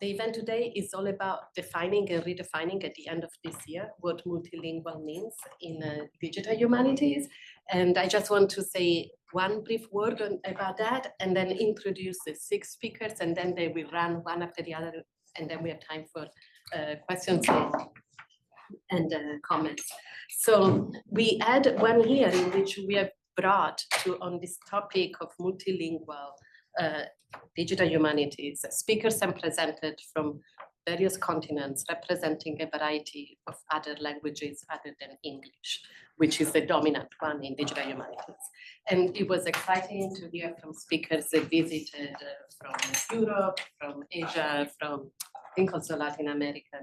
The event today is all about defining and redefining at the end of this year what multilingual means in digital humanities. And I just want to say one brief word about that, and then introduce the 6 speakers, and then they will run one after the other, and then we have time for questions and comments. So we had one year in which we have brought to on this topic of multilingual digital humanities, speakers and presented from various continents representing a variety of other languages other than English, which is the dominant one in digital humanities. And it was exciting to hear from speakers that visited from Europe, from Asia, from I think also Latin America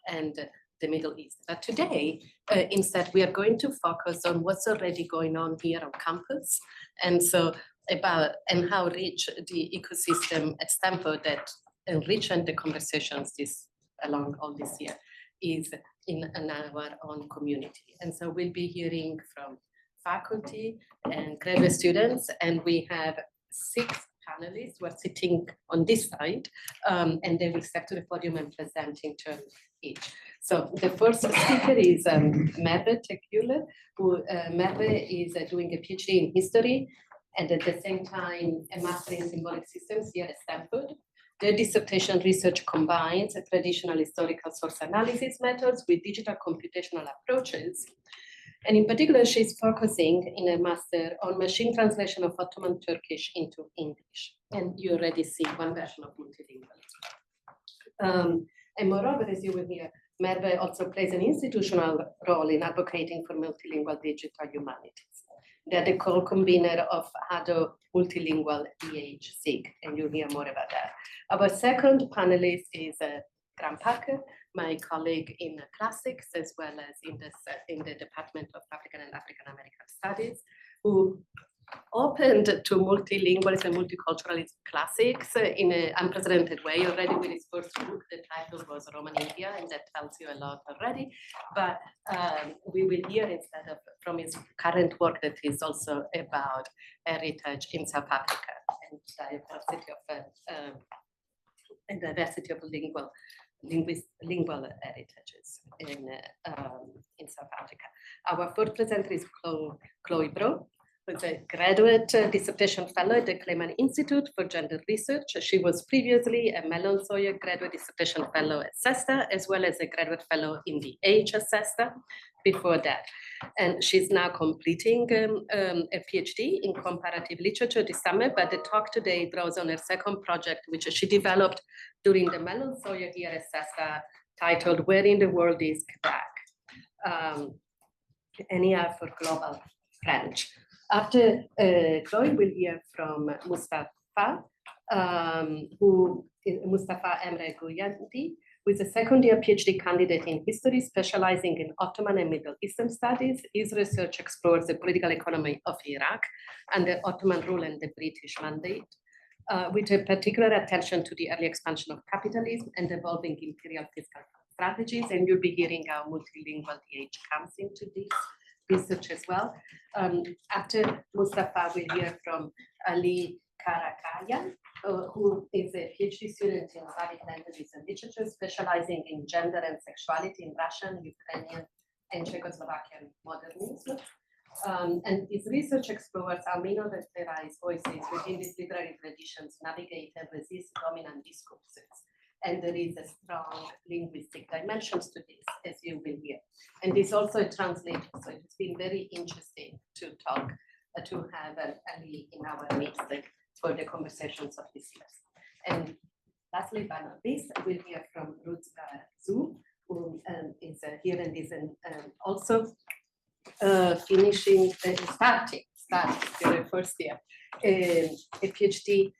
and the Middle East. But today, instead, we are going to focus on what's already going on here on campus. And so about and how rich the ecosystem at Stanford that enriched the conversations along all this year is in our own community. And so we'll be hearing from faculty and graduate students, and we have 6 panelists who are sitting on this side, and they will step to the podium and present in turn each. So the first speaker is Merve Tekgüler, who Merve is doing a PhD in history and at the same time a master in symbolic systems here at Stanford. Their dissertation research combines traditional historical source analysis methods with digital computational approaches. And in particular, she's focusing in a master on machine translation of Ottoman Turkish into English. And you already see one version of multilingual. And moreover, as you will hear, Merve also plays an institutional role in advocating for multilingual digital humanities. They're the co-convener of ADO Multilingual DH-SIG, and you'll hear more about that. Our second panelist is Graham Parker, my colleague in classics, as well as in the Department of African and African American Studies, who opened to multilingualism and multiculturalism classics in an unprecedented way already with his first book. The title was Roman India, and that tells you a lot already. But we will hear instead of from his current work that is also about heritage in South Africa and diversity of lingual heritages in South Africa. Our fourth presenter is Chloe Bro, who's a graduate dissertation fellow at the Clayman Institute for Gender Research. She was previously a Mellon Sawyer graduate dissertation fellow at CESTA, as well as a graduate fellow in the AHS CESTA before that. And she's now completing a PhD in comparative literature this summer, but the talk today draws on her second project, which she developed during the Mellon Sawyer here at CESTA, titled Where in the World is Quebec? NER for Global French. After Chloe, we'll hear from Mustafa, who is Mustafa Emre Guyanti, who is a second-year PhD candidate in history, specializing in Ottoman and Middle Eastern studies. His research explores the political economy of Iraq and the Ottoman rule and the British Mandate, with a particular attention to the early expansion of capitalism and evolving imperial fiscal strategies. And you'll be hearing how multilingual DH comes into this research as well. After Mustafa, we'll hear from Ali Karakaya, who is a PhD student in Slavic languages and literature, specializing in gender and sexuality in Russian, Ukrainian, and Czechoslovakian modernism. And his research explores how minoritariized voices within these literary traditions navigate and resist dominant discourses. And there is a strong linguistic dimensions to this, as you will hear. And this also translates, so it's been very interesting to talk, to have Ali in our midst for the conversations of this year. And lastly, but not least, we'll hear from Ruth Zhu, who is here and is also starting your first year, a PhD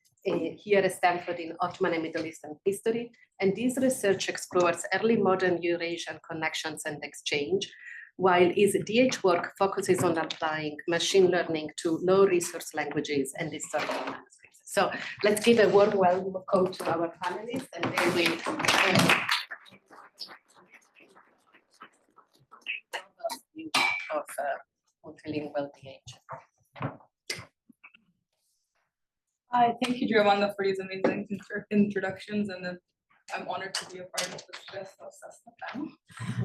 here at Stanford in Ottoman and Middle Eastern history. And this research explores early modern Eurasian connections and exchange, while his DH work focuses on applying machine learning to low resource languages and historical manuscripts. So let's give a warm welcome to our panelists, and they will of multilingual DH. Hi, thank you, Giovanna, for these amazing introductions and the I'm honored to be a part of this guest panel.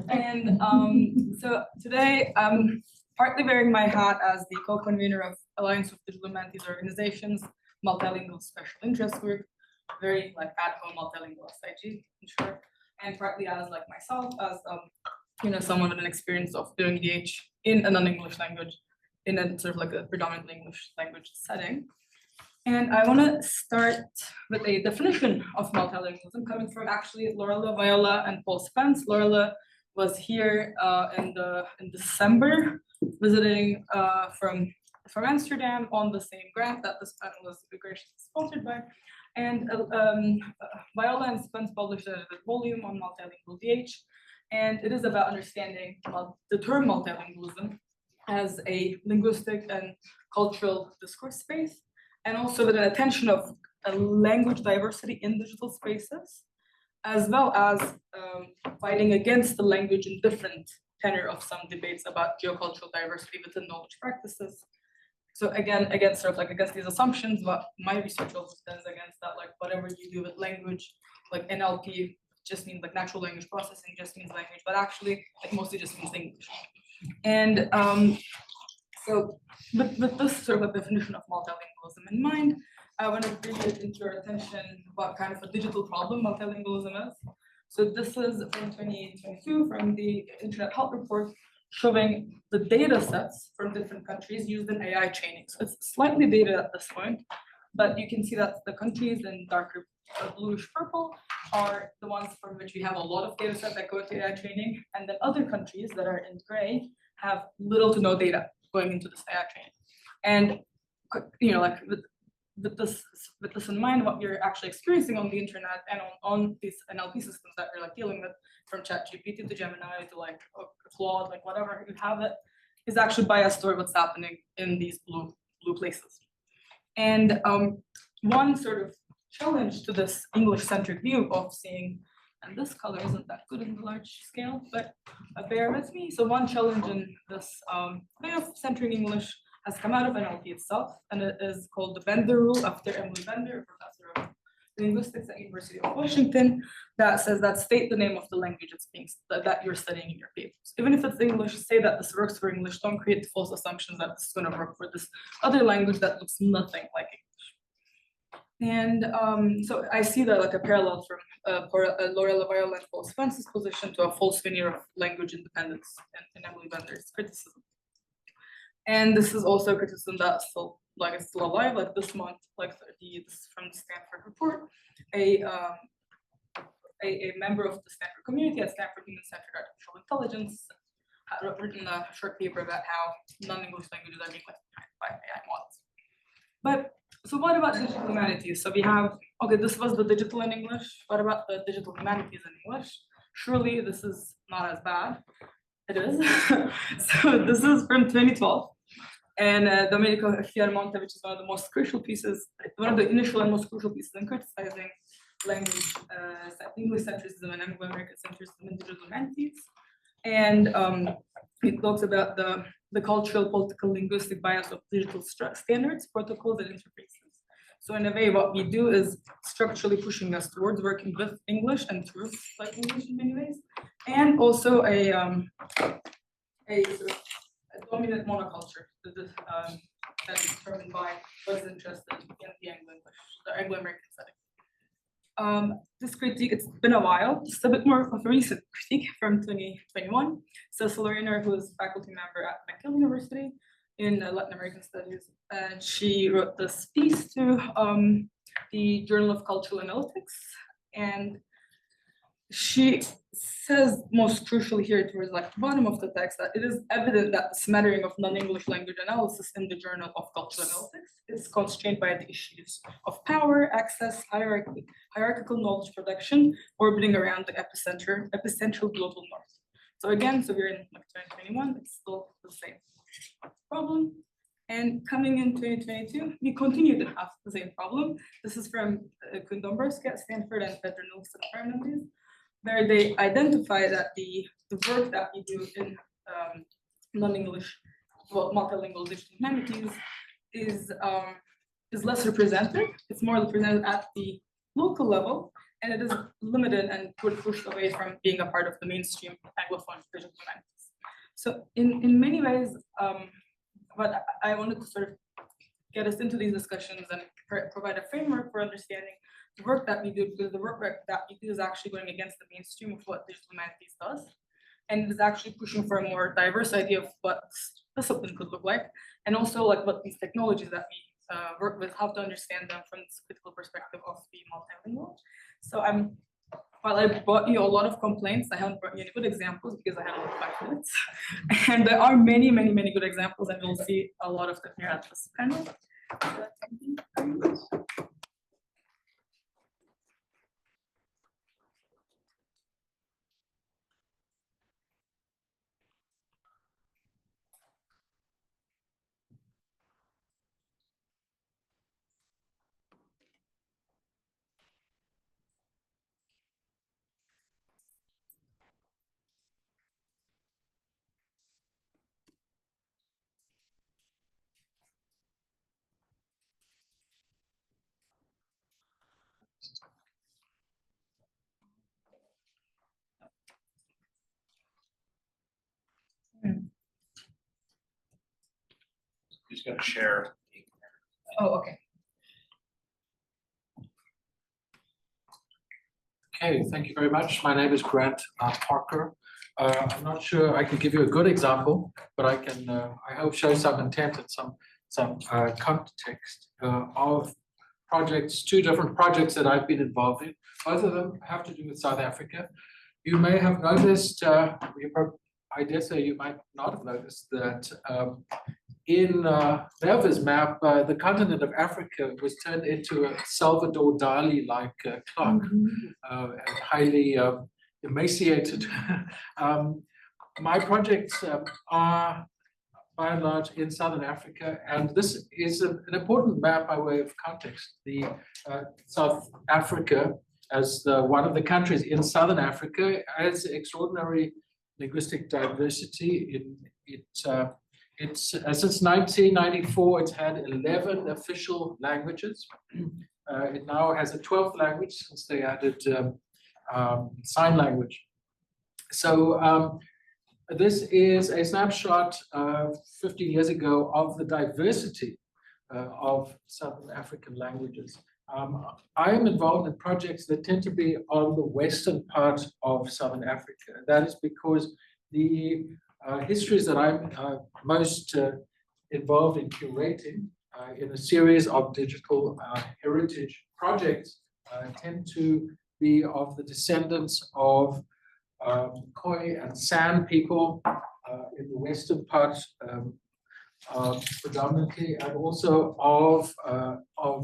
And so today I'm partly wearing my hat as the co-convener of Alliance of Digital Humanities Organizations, Multilingual Special Interest Group, very like at-home multilingual SIG in short, and partly as like myself as someone with an experience of doing DH in a non-English language, in a sort of like a predominantly English language setting. And I want to start with a definition of multilingualism coming from actually Lorella Viola and Paul Spence. Lorella was here in December, visiting from Amsterdam on the same grant that this panel was graciously sponsored by. And Viola and Spence published a volume on multilingual DH, and it is about understanding the term multilingualism as a linguistic and cultural discourse space, and also with an attention of language diversity in digital spaces, as well as fighting against the language indifferent tenor of some debates about geocultural diversity within knowledge practices. So again, against these assumptions, what my research also stands against that, like whatever you do with language, like NLP just means like natural language processing, just means language, but actually it mostly just means English. And so with this sort of a definition of multilingualism in mind, I want to bring it into your attention what kind of a digital problem multilingualism is. So this is from 2022 from the Internet Health Report, showing the data sets from different countries used in AI training. So it's slightly dated at this point, but you can see that the countries in darker bluish purple are the ones from which we have a lot of data sets that go into AI training, and then other countries that are in gray have little to no data going into this AI training. And like with this in mind, what you're actually experiencing on the internet and on these NLP systems that you're like dealing with, from ChatGPT to Gemini to like Claude, like whatever you have, it is actually biased toward what's happening in these blue places. And one sort of challenge to this English-centric view of seeing, and this color isn't that good in the large scale, but bear with me. So one challenge in this way of centering English has come out of NLP itself, and it is called the Bender rule after Emily Bender, professor of linguistics at University of Washington, that says that state the name of the language that you're studying in your papers. Even if it's English, say that this works for English, don't create false assumptions that this is going to work for this other language that looks nothing like English. And so I see that like a parallel from Lorella Viola and Paul Spence's position to a false veneer of language independence in Emily Bender's criticism. And this is also a criticism that's still alive. Like this month, this is from the Stanford report, a member of the Stanford community at Stanford Human-Centered Artificial Intelligence had written a short paper about how non-English languages are being left behind by AI models. But so what about digital humanities? So we have, okay, this was the digital in English. What about the digital humanities in English? Surely this is not as bad. It is. So this is from 2012. And Domenico Chiaramonte, which is one of the most crucial pieces, one of the initial and most crucial pieces in criticizing language, English centrism and Anglo-American centrism in digital humanities. And it talks about the cultural, political, linguistic bias of digital standards, protocols, and interfaces. So in a way, what we do is structurally pushing us towards working with English and through like English in many ways, and also a sort of a dominant monoculture that is determined by what is interested in the Anglo-American setting. This critique, it's been a while, just a bit more of a recent critique from 2021. Cecil Rayner, who is a faculty member at McGill University in Latin American Studies, and she wrote this piece to the Journal of Cultural Analytics, and she says most crucially here towards like the bottom of the text that it is evident that the smattering of non-English language analysis in the Journal of Cultural Analytics is constrained by the issues of power, access, hierarchical knowledge production, orbiting around the epicentral global north. So again, so we're in like 2021, it's still the same problem. And coming in 2022, we continue to have the same problem. This is from Kuhn Dombrowski at Stanford and Pedro Nilsson at Panelists, where they identify that the work that we do in non-English, multilingual digital humanities is less represented. It's more represented at the local level, and it is limited and pushed away from being a part of the mainstream Anglophone digital humanities. So in many ways, but I wanted to sort of get us into these discussions and provide a framework for understanding the work that we do, because the work that we do is actually going against the mainstream of what digital humanities does. And it is actually pushing for a more diverse idea of what discipline could look like, and also like what these technologies that we work with, how to understand them from this critical perspective of the multilingual. So while I brought you a lot of complaints, I haven't brought you any good examples because I had only 5 minutes. And there are many, many, many good examples, and you'll see a lot of them here at this panel. Who's going to share? Oh, okay. Okay, thank you very much. My name is Grant Parker. I'm not sure I can give you a good example, but I can, I hope, show some intent and some context of projects, 2 different projects that I've been involved in. Both of them have to do with South Africa. You may have noticed, I dare say you might not have noticed that in Neva's map, the continent of Africa was turned into a Salvador Dali-like clock, and highly emaciated. My projects are by and large in Southern Africa, and this is an important map by way of context. The South Africa, as one of the countries in Southern Africa, has extraordinary linguistic diversity. Since 1994, it's had 11 official languages. It now has a 12th language since they added sign language. So this is a snapshot 15 years ago of the diversity of Southern African languages. I am involved in projects that tend to be on the western part of Southern Africa. That is because the histories that I'm most involved in curating in a series of digital heritage projects tend to be of the descendants of Khoi and San people in the western part predominantly, and also of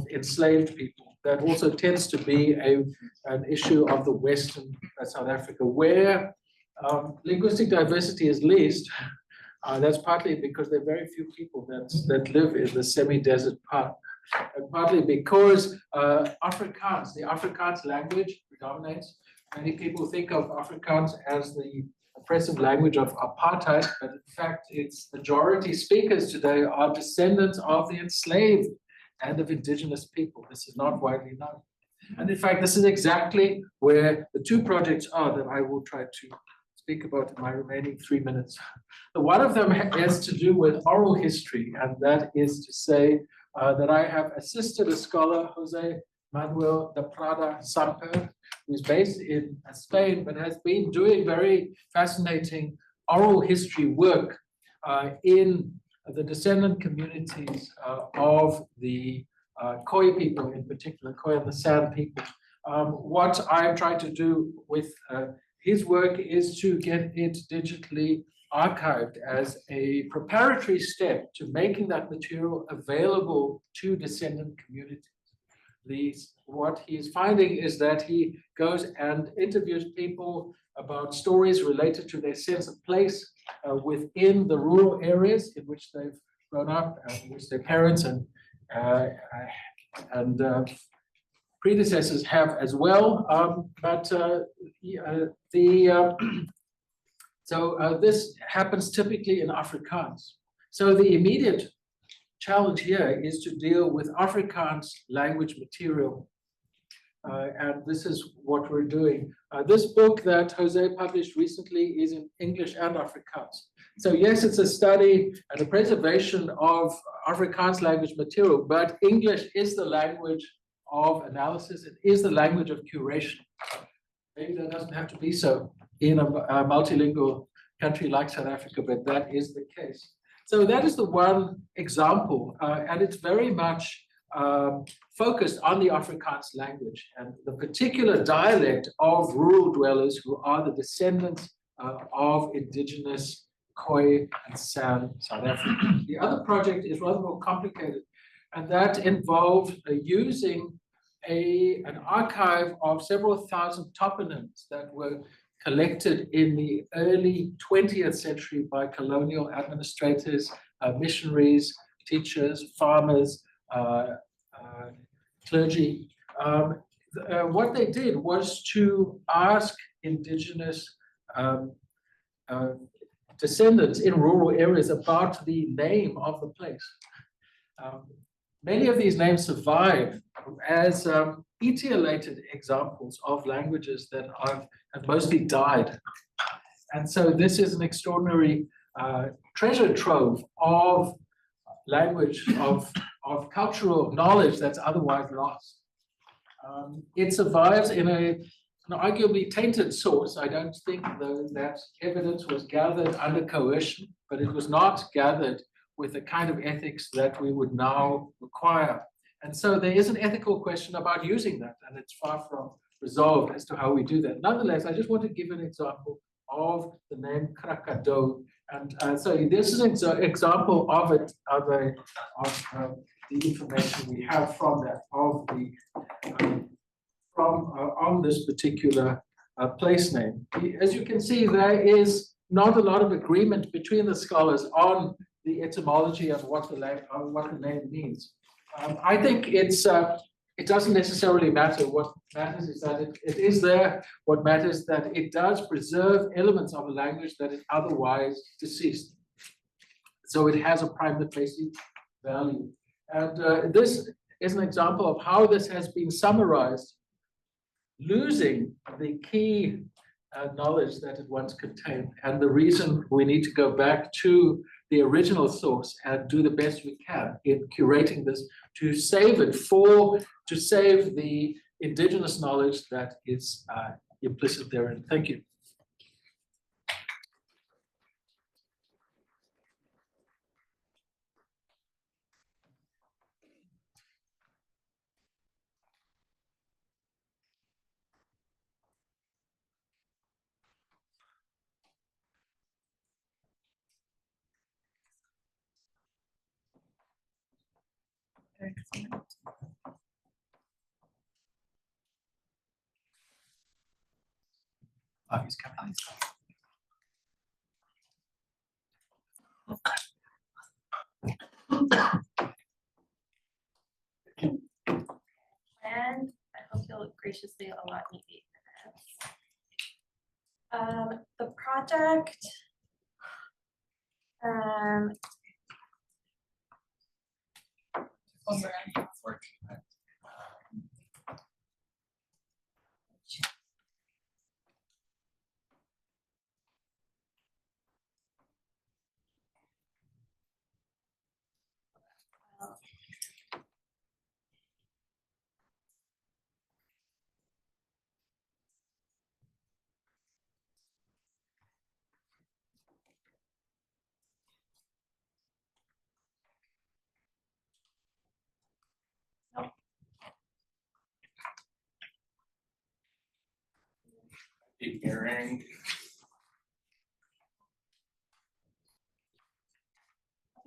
enslaved people. That also tends to be an issue of the western South Africa, where linguistic diversity is least. That's partly because there are very few people that live in the semi-desert part, and partly because Afrikaans, the Afrikaans language predominates. Many people think of Afrikaans as the oppressive language of apartheid, but in fact, its majority speakers today are descendants of the enslaved and of indigenous people. This is not widely known. And in fact, this is exactly where the 2 projects are that I will try to speak about in my remaining 3 minutes. One of them has to do with oral history, and that is to say that I have assisted a scholar, Jose Manuel de Prada Samper, who's based in Spain, but has been doing very fascinating oral history work in the descendant communities of the Khoi people, in particular, Khoi and the San people. What I'm trying to do with his work is to get it digitally archived as a preparatory step to making that material available to descendant communities. What he's finding is that he goes and interviews people about stories related to their sense of place within the rural areas in which they've grown up, in which their parents and predecessors have as well. This happens typically in Afrikaans. So the immediate challenge here is to deal with Afrikaans language material and this is what we're doing. This book that Jose published recently is in English and Afrikaans. So yes, it's a study and a preservation of Afrikaans language material, but English is the language of analysis. It is the language of curation. Maybe that doesn't have to be so in a multilingual country like South Africa, but that is the case. So that is the one example, and it's very much focused on the Afrikaans language and the particular dialect of rural dwellers who are the descendants of indigenous Khoi and San South Africa. The other project is rather more complicated, and that involved using an archive of several thousand toponyms that were collected in the early 20th century by colonial administrators, missionaries, teachers, farmers, clergy. What they did was to ask indigenous descendants in rural areas about the name of the place. Many of these names survive as etiolated examples of languages that have mostly died. And so this is an extraordinary treasure trove of language, of cultural knowledge that's otherwise lost. It survives in an arguably tainted source. I don't think, though, that evidence was gathered under coercion, but it was not gathered with the kind of ethics that we would now require. And so there is an ethical question about using that, and it's far from resolved as to how we do that. Nonetheless, I just want to give an example of the name Krakadou. And so this is an example of it, of the information we have from that, on this particular place name. As you can see, there is not a lot of agreement between the scholars on the etymology of what the name means. I think it doesn't necessarily matter. What matters is that it is there. What matters is that it does preserve elements of a language that is otherwise deceased. So it has a prima facie value. And this is an example of how this has been summarized, losing the key knowledge that it once contained. And the reason we need to go back to the original source and do the best we can in curating this to save it, to save the indigenous knowledge that is implicit therein. Thank you. Oh, he's coming. And I hope you'll graciously allot me 8 minutes. The project Hearing.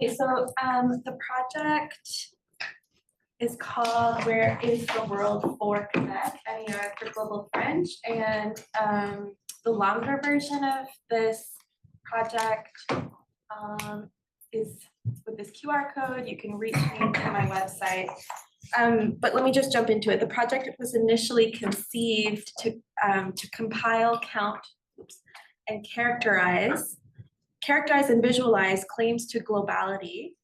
Okay, so the project is called Where is the World for Quebec, NER for Global French, and the longer version of this project is with this QR code. You can reach me through my website. But let me just jump into it. The project was initially conceived to compile, count, and characterize and visualize claims to globality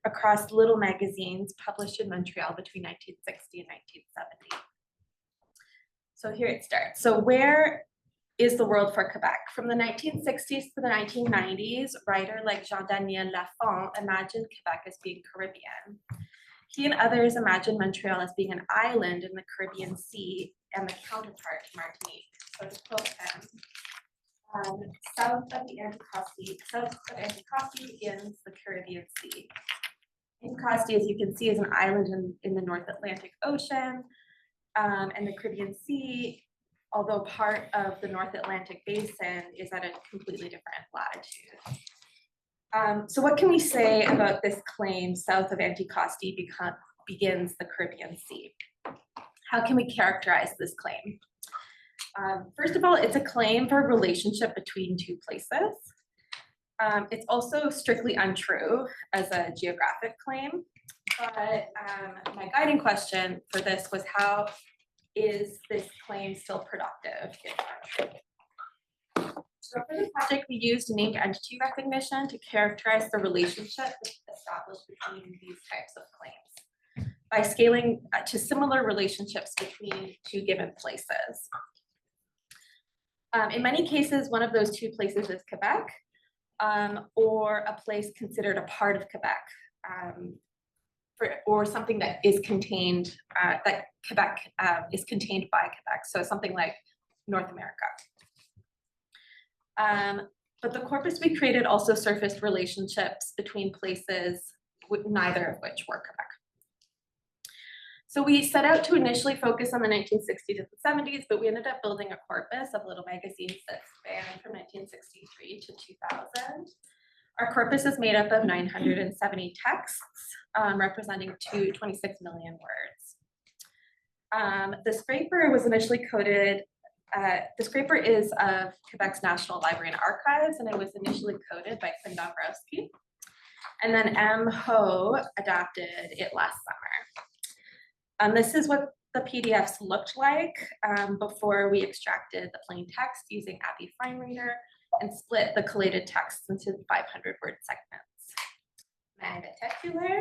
across little magazines published in Montreal between 1960 and 1970. So here it starts. So where is the world for Quebec? From the 1960s to the 1990s, writer like Jean-Daniel Lafont imagined Quebec as being Caribbean. He and others imagined Montreal as being an island in the Caribbean Sea and the counterpart to Martinique. So to quote him, south of Anticosti begins the Caribbean Sea. Anticosti, as you can see, is an island in the North Atlantic Ocean, and the Caribbean Sea, although part of the North Atlantic Basin, is at a completely different latitude. So what can we say about this claim, south of Anticosti begins the Caribbean Sea? How can we characterize this claim? First of all, it's a claim for a relationship between two places. It's also strictly untrue as a geographic claim, but my guiding question for this was, how is this claim still productive if untrue? So for the project, we used named entity recognition to characterize the relationship established between these types of claims by scaling to similar relationships between two given places. In many cases, one of those two places is Quebec, or a place considered a part of Quebec, or something that is contained, that Quebec is contained by Quebec, so something like North America. But the corpus we created also surfaced relationships between places, neither of which were Quebec. So we set out to initially focus on the 1960s and the 70s, but we ended up building a corpus of little magazines that spanned from 1963 to 2000. Our corpus is made up of 970 texts, representing 26 million words. The scraper was initially coded, the scraper is of Quebec's National Library and Archives, and it was initially coded by Quinn Dombrowski. And then M. Ho adapted it last summer. This is what the PDFs looked like before we extracted the plain text using Appy Fine Reader and split the collated texts into 500-word segments. Magaticular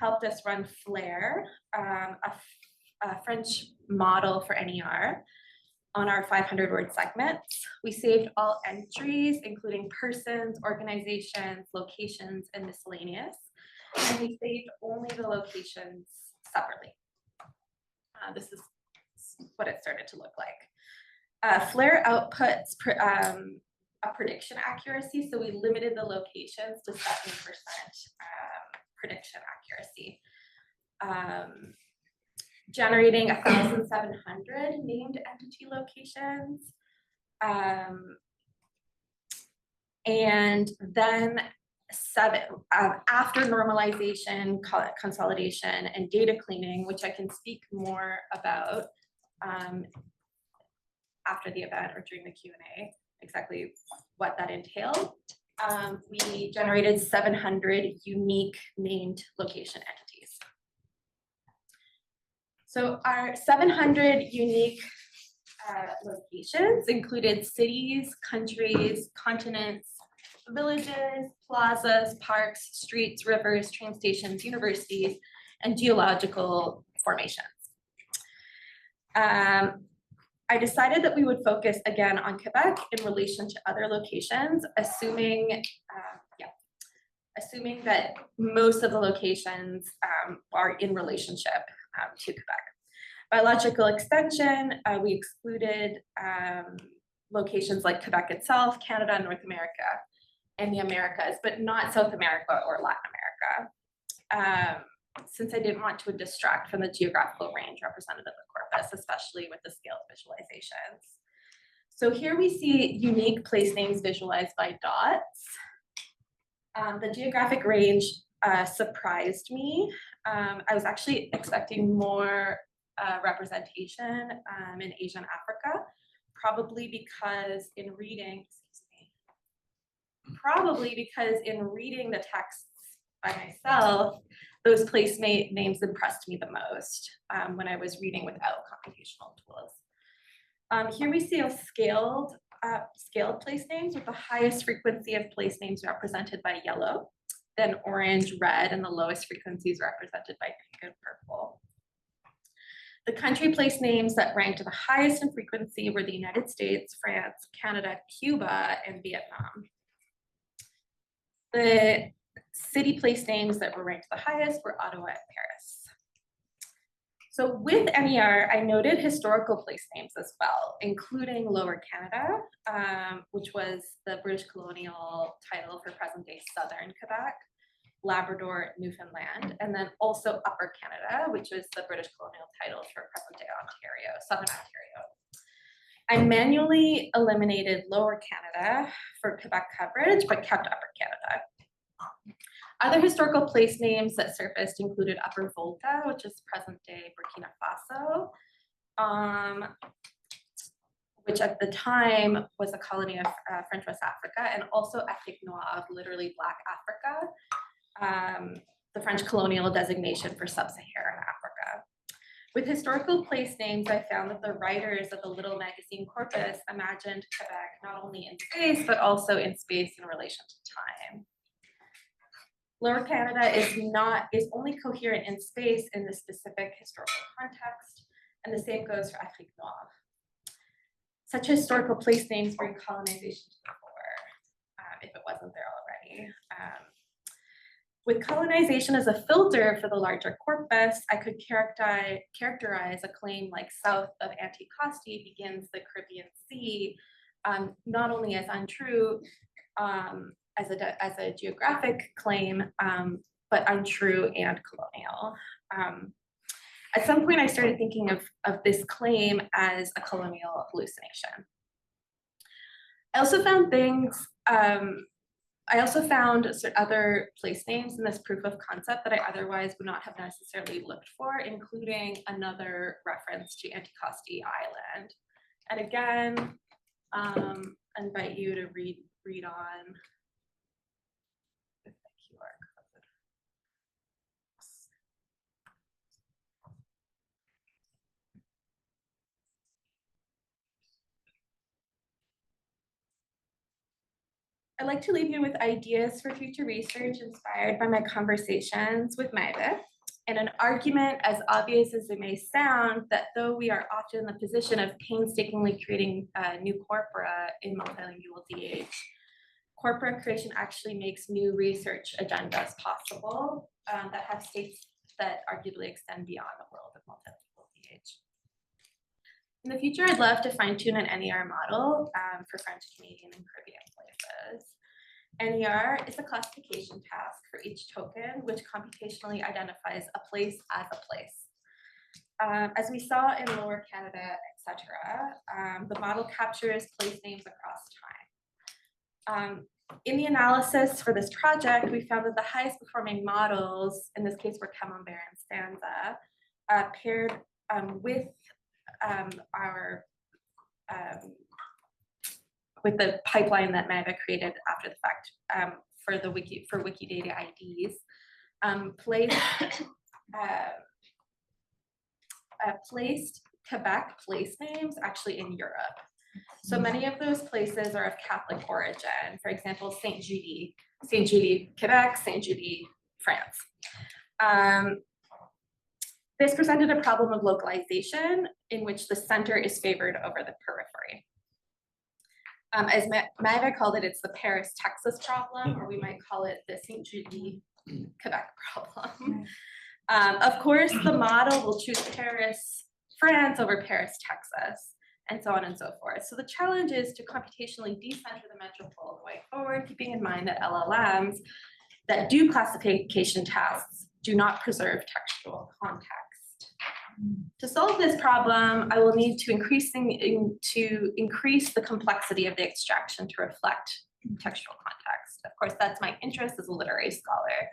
helped us run Flair, a French model for NER, on our 500-word segments. We saved all entries, including persons, organizations, locations, and miscellaneous. And we saved only the locations separately. This is what it started to look like. Flair outputs a prediction accuracy, so we limited the locations to 70% prediction accuracy, generating 1,700 named entity locations, and then after normalization, consolidation, and data cleaning, which I can speak more about after the event or during the Q&A, exactly what that entailed. We generated 700 unique named location entities. So our 700 unique locations included cities, countries, continents, villages, plazas, parks, streets, rivers, train stations, universities, and geological formations. I decided that we would focus again on Quebec in relation to other locations, assuming that most of the locations are in relationship to Quebec. Biological extension, we excluded locations like Quebec itself, Canada, North America, and the Americas, but not South America or Latin America, since I didn't want to distract from the geographical range represented in the corpus, especially with the scaled visualizations. So here we see unique place names visualized by dots. The geographic range surprised me. I was actually expecting more representation in Asia and Africa, probably because in reading the texts by myself, those place names impressed me the most when I was reading without computational tools. Here we see a scaled place names with the highest frequency of place names represented by yellow, then orange, red, and the lowest frequencies represented by pink and purple. The country place names that ranked the highest in frequency were the United States, France, Canada, Cuba, and Vietnam. The city place names that were ranked the highest were Ottawa and Paris. So with NER, I noted historical place names as well, including Lower Canada, which was the British colonial title for present-day Southern Quebec, Labrador, Newfoundland, and then also Upper Canada, which was the British colonial title for present-day Ontario, Southern Ontario. I manually eliminated Lower Canada for Quebec coverage, but kept Upper Canada. Other historical place names that surfaced included Upper Volta, which is present-day Burkina Faso, which at the time was a colony of French West Africa, and also Afrique Noire, literally Black Africa, the French colonial designation for sub-Saharan Africa. With historical place names, I found that the writers of the little magazine corpus imagined Quebec not only in space, but also in space in relation to time. Lower Canada is only coherent in space in the specific historical context, and the same goes for Afrique Noire. Such historical place names bring colonization to the fore, if it wasn't there already. With colonization as a filter for the larger corpus, I could characterize a claim like south of Anticosti begins the Caribbean Sea, not only as untrue, as a geographic claim, but untrue and colonial. At some point, I started thinking of this claim as a colonial hallucination. I also found other place names in this proof of concept that I otherwise would not have necessarily looked for, including another reference to Anticosti Island. And again, I invite you to read on. I'd like to leave you with ideas for future research inspired by my conversations with Maeve, and an argument as obvious as it may sound that though we are often in the position of painstakingly creating new corpora in multilingual DH, corpora creation actually makes new research agendas possible that have stakes that arguably extend beyond the world of multilingual DH. In the future, I'd love to fine-tune an NER model for French, Canadian, and Caribbean places. NER is a classification task for each token, which computationally identifies a place as a place. As we saw in Lower Canada, etc., the model captures place names across time. In the analysis for this project, we found that the highest performing models, in this case were Camembert and Stanza, paired with with the pipeline that Maeva created after the fact for Wikidata IDs, placed Quebec place names actually in Europe. So many of those places are of Catholic origin. For example, Saint Judy, Quebec, Saint Judy, France. This presented a problem of localization in which the center is favored over the periphery. As Maeva called it, it's the Paris, Texas problem, or we might call it the Saint Judy, Quebec problem. Of course, the model will choose Paris, France over Paris, Texas, and so on and so forth. So the challenge is to computationally decenter the metropole going forward, keeping in mind that LLMs that do classification tasks do not preserve textual context. To solve this problem, I will need to increase the complexity of the extraction to reflect textual context. Of course, that's my interest as a literary scholar.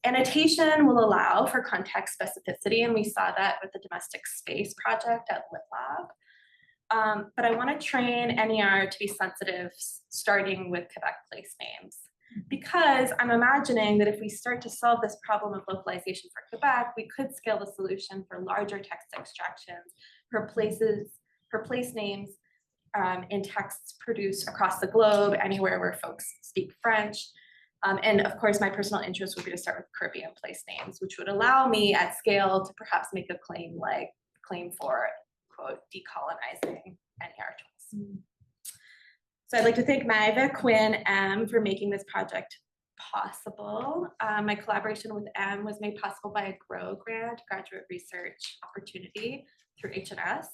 Annotation will allow for context specificity, and we saw that with the domestic space project at LitLab. But I want to train NER to be sensitive, starting with Quebec place names. Because I'm imagining that if we start to solve this problem of localization for Quebec, we could scale the solution for larger text extractions for place names in texts produced across the globe, anywhere where folks speak French, And of course, my personal interest would be to start with Caribbean place names, which would allow me at scale to perhaps make a claim for, quote, decolonizing any articles. So I'd like to thank Maeva, Quinn, M for making this project possible. My collaboration with M was made possible by a GROW grant, graduate research opportunity through HNS.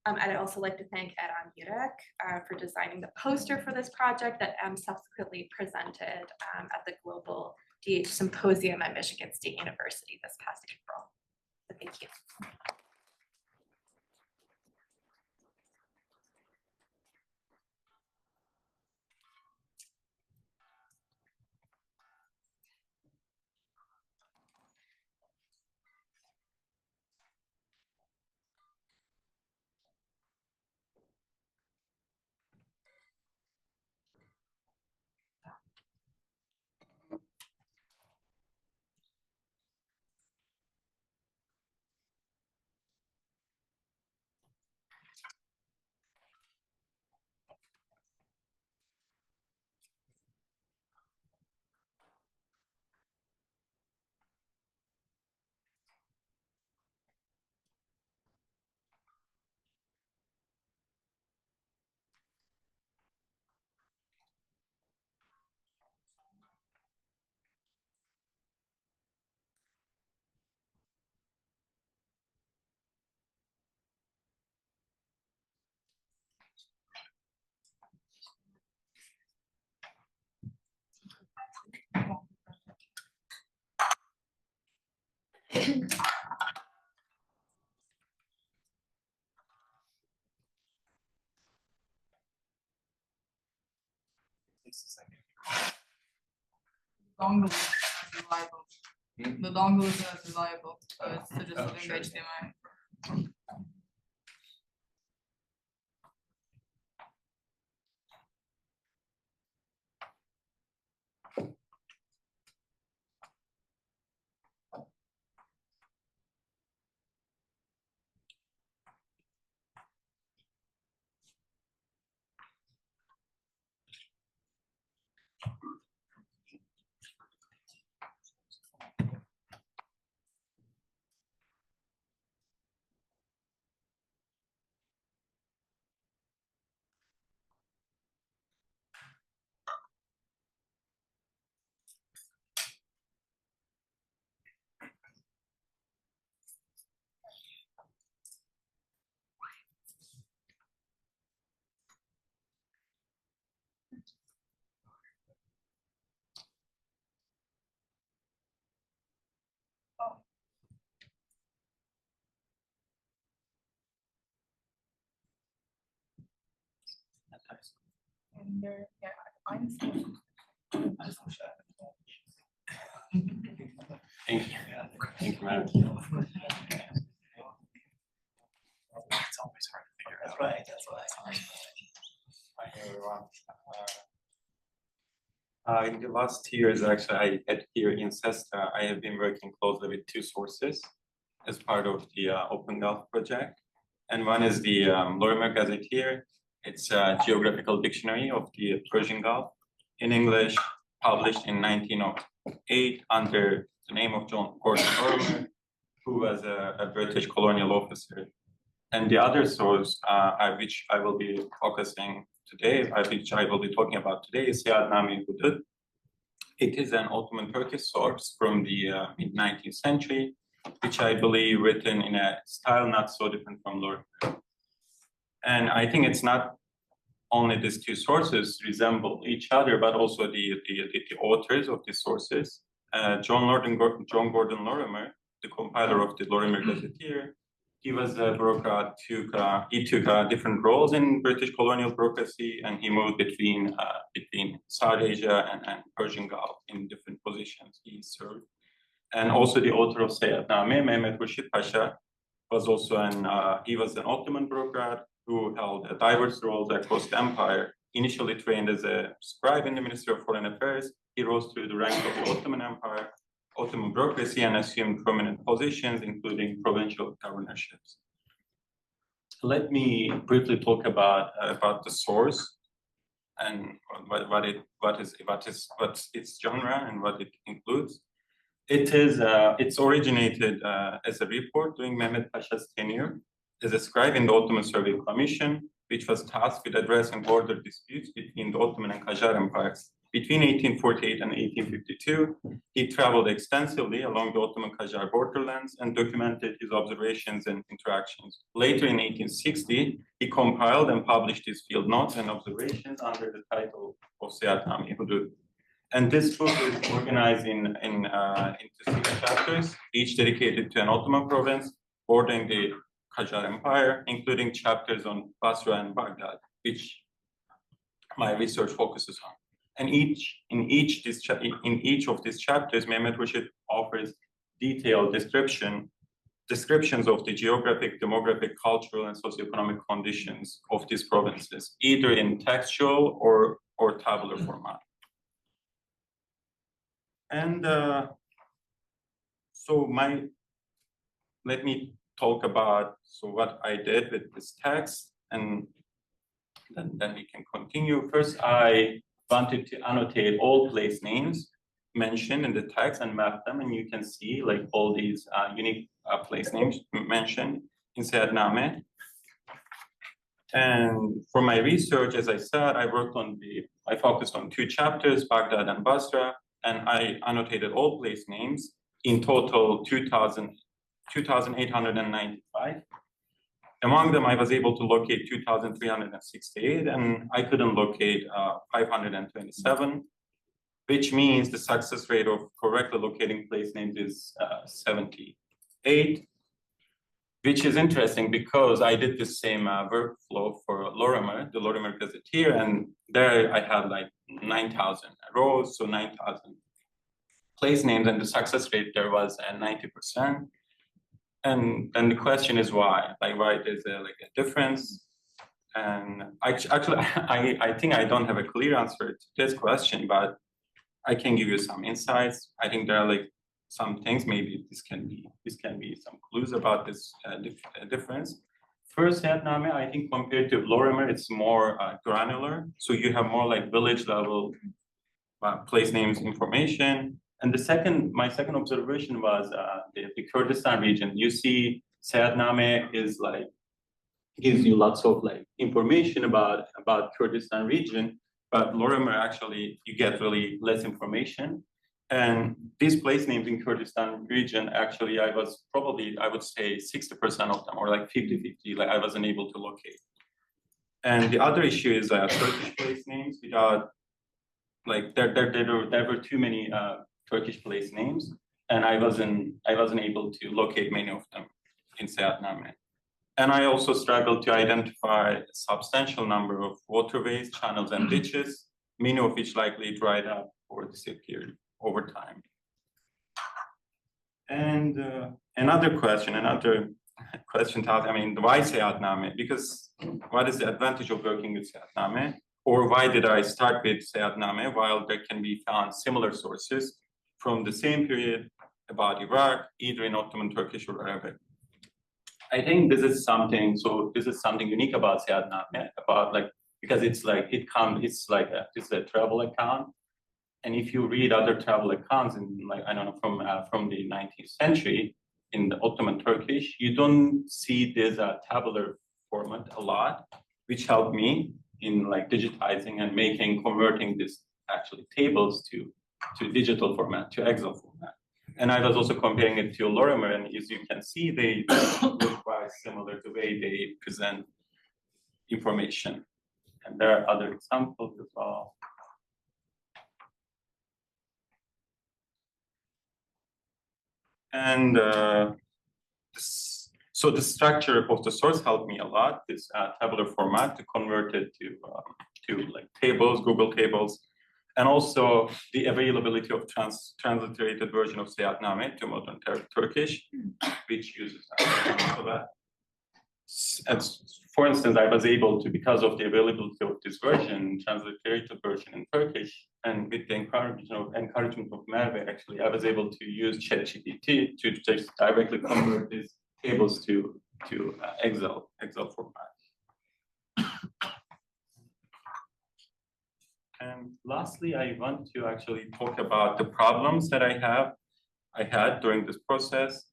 I'd also like to thank Eran Yurek for designing the poster for this project that M subsequently presented at the Global DH Symposium at Michigan State University this past April. So thank you. Dongle is reliable. The dongle is as reliable, so it's suggesting sure. HDMI. And there, yeah, I'm Thank you. Thank you, Matt. It's always hard to figure out. That's right. That's why. Hi, everyone. In the last years, actually, I had here in CESTA, I have been working closely with two sources as part of the Open Gulf project. And one is the Lorimer Gazetteer. It's a geographical dictionary of the Persian Gulf in English, published in 1908 under the name of John Gordon Lorimer, who was a British colonial officer. And the other source, which I will be focusing today, which I will be talking about today, is Seyahatname Hudud. It is an Ottoman Turkish source from the mid-19th century, which I believe written in a style not so different from Lorimer. And I think it's not only these two sources resemble each other, but also the authors of these sources. John Gordon Lorimer, the compiler of the Lorimer Gazetteer, he was a bureaucrat. He took different roles in British colonial bureaucracy, and he moved between South Asia and Persian Gulf in different positions he served. And also the author of Seyahatname, Mehmet Rashid Pasha, was also he was an Ottoman bureaucrat who held diverse roles across the empire. Initially trained as a scribe in the Ministry of Foreign Affairs, he rose through the ranks of the Ottoman Empire, Ottoman bureaucracy, and assumed prominent positions, including provincial governorships. Let me briefly talk about the source. and what's its genre and what it includes. It's originated as a report during Mehmet Pasha's tenure as a scribe in the Ottoman Survey Commission, which was tasked with addressing border disputes between the Ottoman and Qajar empires. Between 1848 and 1852, he traveled extensively along the Ottoman-Qajar borderlands and documented his observations and interactions. Later in 1860, he compiled and published his field notes and observations under the title of Seyahatname Hudud. And this book is organized into 6 chapters, each dedicated to an Ottoman province bordering the Qajar Empire, including chapters on Basra and Baghdad, which my research focuses on. And in each of these chapters, Mehmet Rushid offers detailed descriptions of the geographic, demographic, cultural, and socioeconomic conditions of these provinces, either in textual or tabular format. And let me talk about what I did with this text, and then we can continue. First, I wanted to annotate all place names mentioned in the text and map them, and you can see like all these unique place names mentioned in Seyahatname. And for my research, as I said, I focused on 2 chapters, Baghdad and Basra, and I annotated all place names, in total 2,895. Among them, I was able to locate 2,368, and I couldn't locate 527, which means the success rate of correctly locating place names is 78, which is interesting because I did the same workflow for Lorimer, the Lorimer Gazetteer, and there I had like 9,000 rows, so 9,000 place names, and the success rate there was 90%. And then the question is why? Like, why there's a difference? And I think I don't have a clear answer to this question, but I can give you some insights. I think there are some things. Maybe this can be some clues about this difference. First, Seyahatname, I think compared to Lorimer, it's more granular. So you have more like village level place names information. And my second observation was the Kurdistan region. You see, Seyahatname is gives you lots of information about Kurdistan region, but Lorimer actually you get really less information. And these place names in Kurdistan region, actually, I would say 60% of them, or 50-50, I wasn't able to locate. And the other issue is Turkish place names. Without there were too many Turkish place names, and I wasn't able to locate many of them in Seyahatname. And I also struggled to identify a substantial number of waterways, channels, and ditches, many of which likely dried up or disappeared over time. And another question, why Seyahatname? Because what is the advantage of working with Seyahatname? Or why did I start with Seyahatname while there can be found similar sources from the same period about Iraq, either in Ottoman Turkish or Arabic? I think this is something unique about Seyahatname, because it's a travel account. And if you read other travel accounts from the 19th century in the Ottoman Turkish, you don't see this tabular format a lot, which helped me in digitizing and converting this actually tables to digital format, to Excel format. And I was also comparing it to Lorimer, and as you can see, they look quite similar the way they present information. And there are other examples as well. And so the structure of the source helped me a lot, this tabular format, to convert it to tables, Google tables, and also the availability of transliterated version of Seyahatname to modern Turkish, which uses that. For instance, I was able to, because of the availability of this version, transliterated version in Turkish, and with the encouragement of Merve, actually, I was able to use ChatGPT to just directly convert these tables to Excel format. And lastly, I want to actually talk about the problems that I had during this process.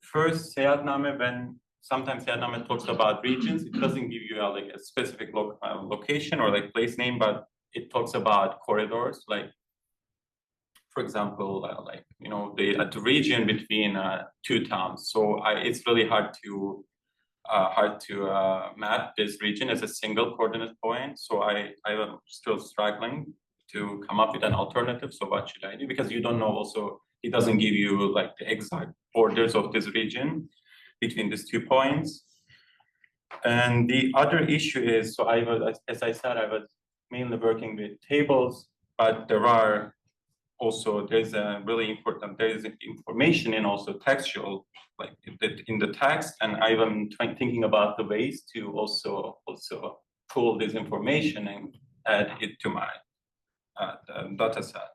First, Seyahatname, when sometimes Seyahatname talks about regions, it doesn't give you like a specific location or like place name, but it talks about corridors, like, for example, like, you know, the region between two towns. So it's really hard to map this region as a single coordinate point. So I am still struggling to come up with an alternative. So what should I do? Because you don't know also, it doesn't give you like the exact borders of this region between these 2 points. And the other issue is, so I was, as I said, I was mainly working with tables, but there's a really important, there is information in also textual, like in the text, and I'm thinking about the ways to also pull this information and add it to my data set.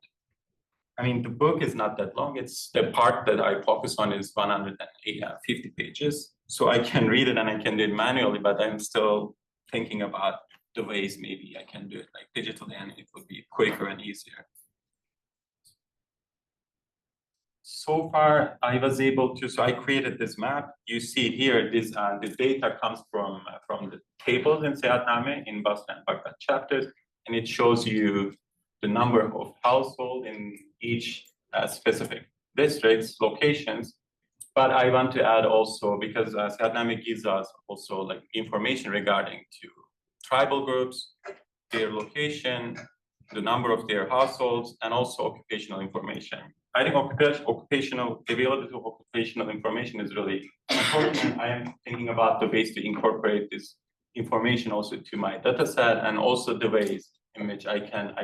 I mean, the book is not that long. It's the part that I focus on is 150 pages. So I can read it and I can do it manually, but I'm still thinking about the ways maybe I can do it like digitally and it would be quicker and easier. So far, I was able to, so I created this map. You see here, this the data comes from the tables in Seyahatname in Basra and Baghdad chapters, and it shows you the number of households in each specific districts, locations. But I want to add also, because Seyahatname gives us also like information regarding to tribal groups, their location, the number of their households, and also occupational information. I think availability of occupational information is really important. And I am thinking about the ways to incorporate this information also to my data set, and also the ways in which I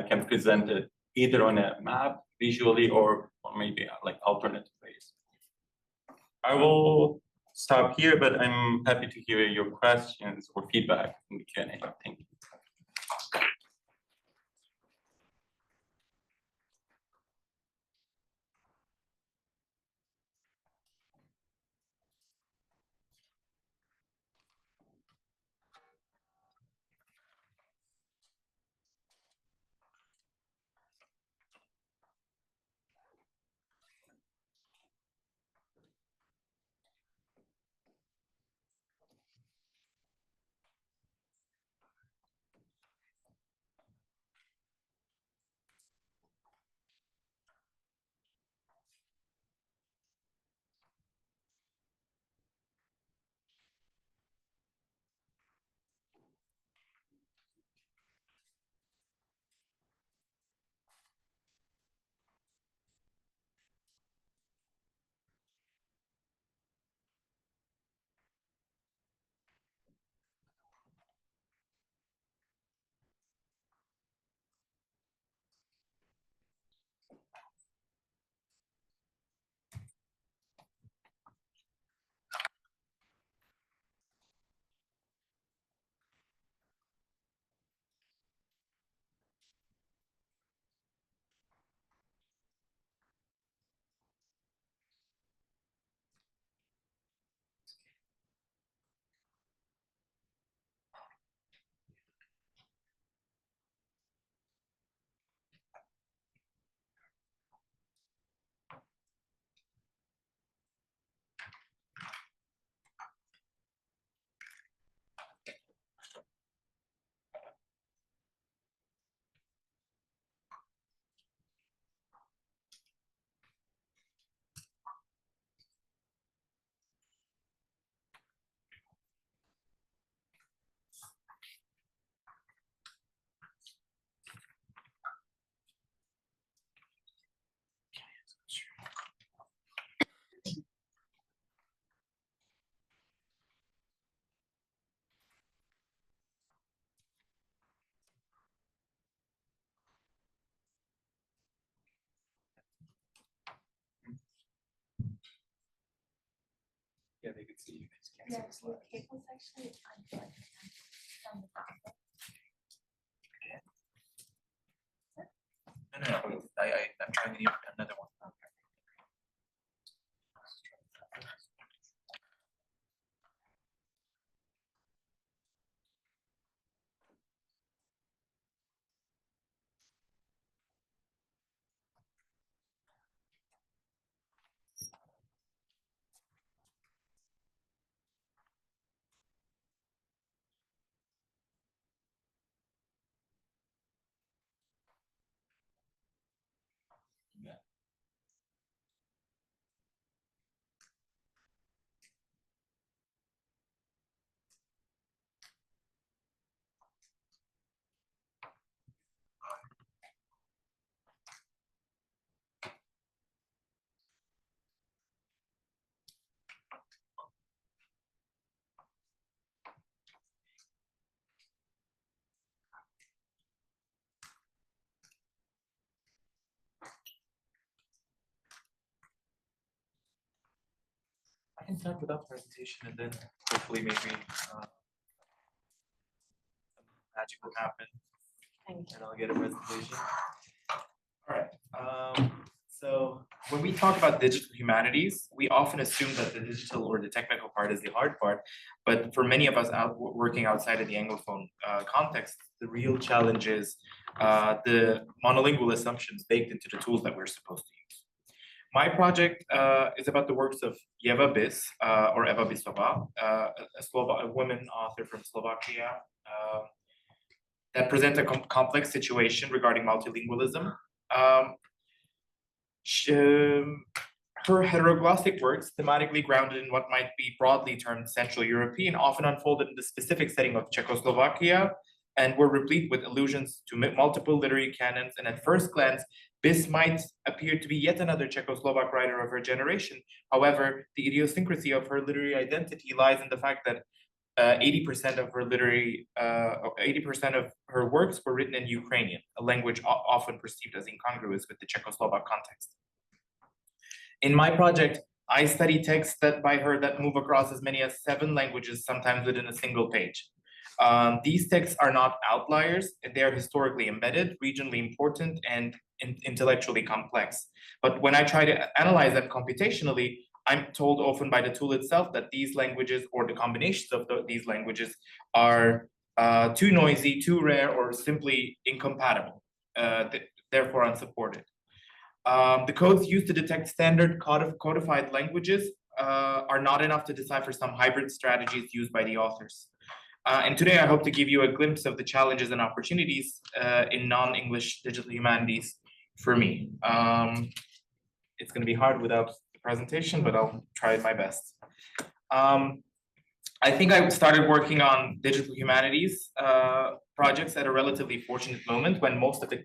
can present it either on a map visually or maybe like alternative ways. I will stop here, but I'm happy to hear your questions or feedback in the Q&A. Thank you. Yeah, they could see you. Yeah, so the cable's actually unplugged from the back. No, I'm trying to use another one. can start without presentation and then hopefully maybe some magic will happen and I'll get a presentation. All right. So when we talk about digital humanities, we often assume that the digital or the technical part is the hard part. But for many of us working outside of the Anglophone context, the real challenge is the monolingual assumptions baked into the tools that we're supposed to use. My project is about the works of Jeva Bis, or Eva Bisova, a woman author from Slovakia, that presents a complex situation regarding multilingualism. Her heteroglottic works, thematically grounded in what might be broadly termed Central European, often unfolded in the specific setting of Czechoslovakia and were replete with allusions to multiple literary canons. And at first glance, Bis might appear to be yet another Czechoslovak writer of her generation. However, the idiosyncrasy of her literary identity lies in the fact that 80% of her works were written in Ukrainian, a language often perceived as incongruous with the Czechoslovak context. In my project, I study texts by her that move across as many as 7 languages, sometimes within a single page. These texts are not outliers. They are historically embedded, regionally important, and intellectually complex. But when I try to analyze them computationally, I'm told often by the tool itself that these languages or the combinations of these languages are too noisy, too rare, or simply incompatible, therefore unsupported. The codes used to detect standard codified languages are not enough to decipher some hybrid strategies used by the authors. And today I hope to give you a glimpse of the challenges and opportunities in non-English digital humanities for me. It's going to be hard without presentation, but I'll try my best. I think I started working on digital humanities projects at a relatively fortunate moment when most of the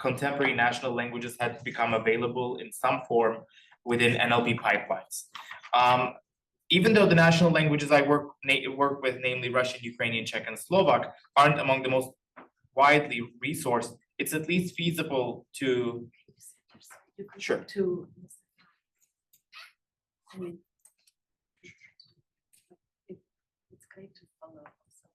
contemporary national languages had become available in some form within NLP pipelines. Even though the national languages I work with, namely Russian, Ukrainian, Czech, and Slovak, aren't among the most widely resourced, it's at least feasible to. Sure. I mean, it's great to follow also.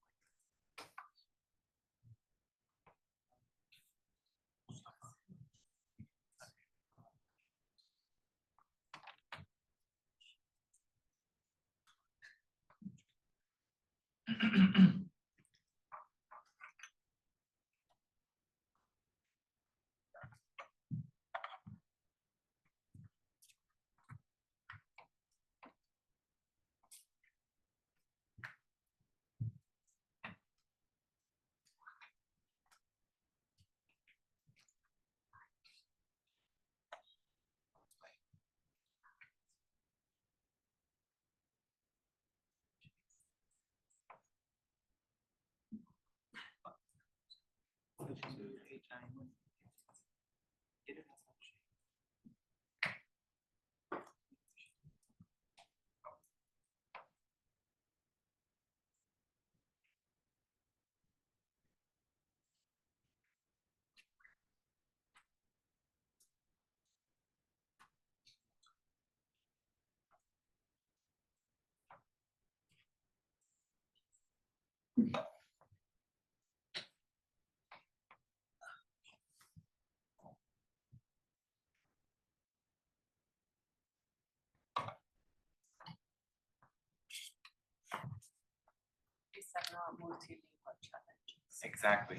Multilingual challenges. Exactly.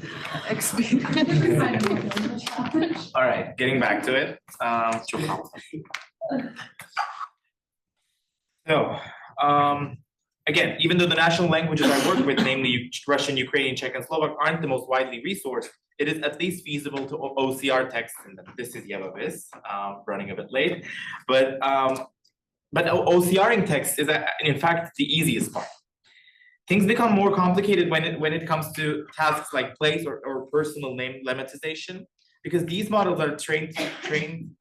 All right, getting back to it. Again, even though the national languages I work with, namely Russian, Ukrainian, Czech, and Slovak, aren't the most widely resourced, it is at least feasible to OCR texts in them. This is Jeva Bis, running a bit late, but OCRing text is in fact the easiest part. Things become more complicated when it comes to tasks like place or personal name lemmatization, because these models are trained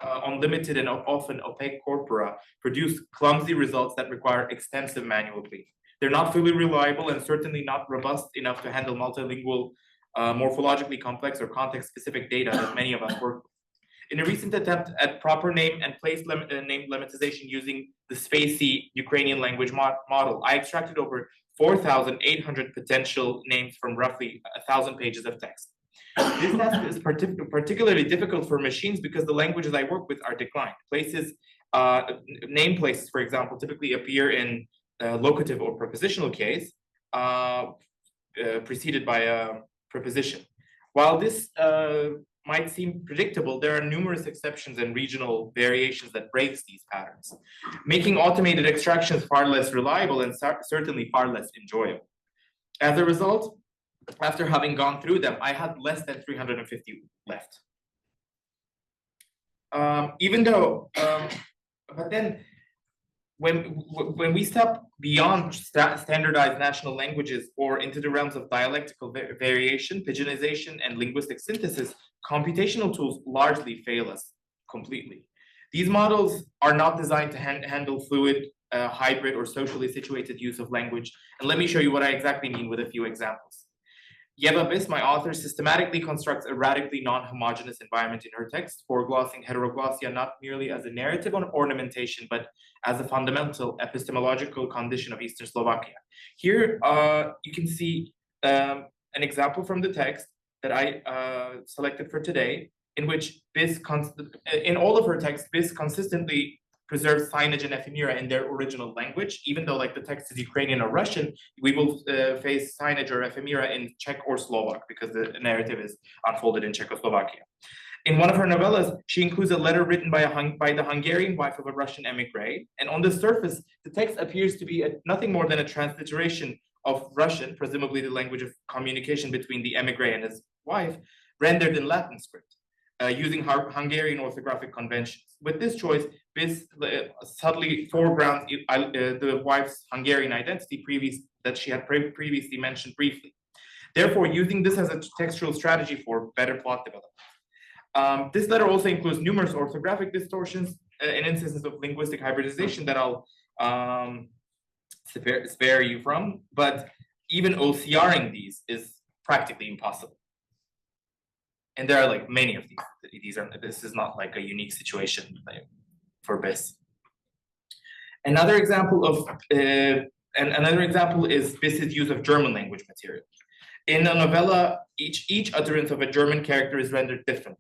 on limited and often opaque corpora, produce clumsy results that require extensive manual cleaning. They're not fully reliable and certainly not robust enough to handle multilingual, morphologically complex or context-specific data that many of us work with. In a recent attempt at proper name and place name lemmatization using the spacey Ukrainian language model, I extracted over 4,800 potential names from roughly 1,000 pages of text. This task is particularly difficult for machines because the languages I work with are declined. Name places, for example, typically appear in locative or prepositional case, preceded by a preposition. While this might seem predictable, there are numerous exceptions and regional variations that breaks these patterns, making automated extractions far less reliable and certainly far less enjoyable. As a result, after having gone through them, I had less than 350 left. But then when we step beyond standardized national languages or into the realms of dialectical variation, pigeonization, and linguistic synthesis, computational tools largely fail us completely. These models are not designed to handle fluid, hybrid, or socially situated use of language. And let me show you what I exactly mean with a few examples. Yeva Biss, my author, systematically constructs a radically non-homogeneous environment in her text, foreglossing heteroglossia not merely as a narrative on ornamentation, but as a fundamental epistemological condition of Eastern Slovakia. Here you can see an example from the text that I selected for today, in which Biss, in all of her texts, Biss consistently preserves signage and ephemera in their original language. Even though like the text is Ukrainian or Russian, we will face signage or ephemera in Czech or Slovak because the narrative is unfolded in Czechoslovakia. In one of her novellas, she includes a letter written by the Hungarian wife of a Russian emigre. And on the surface, the text appears to be nothing more than a transliteration of Russian, presumably the language of communication between the emigre and his wife, rendered in Latin script, using Hungarian orthographic conventions. With this choice, Biss subtly foregrounds the wife's Hungarian identity that she had previously mentioned briefly. Therefore, using this as a textual strategy for better plot development. This letter also includes numerous orthographic distortions and instances of linguistic hybridization that I'll spare you from, but even OCRing these is practically impossible. And there are like many of these. This is not like a unique situation for Biss. Another example is Biss's use of German language material. In a novella, each utterance of a German character is rendered different.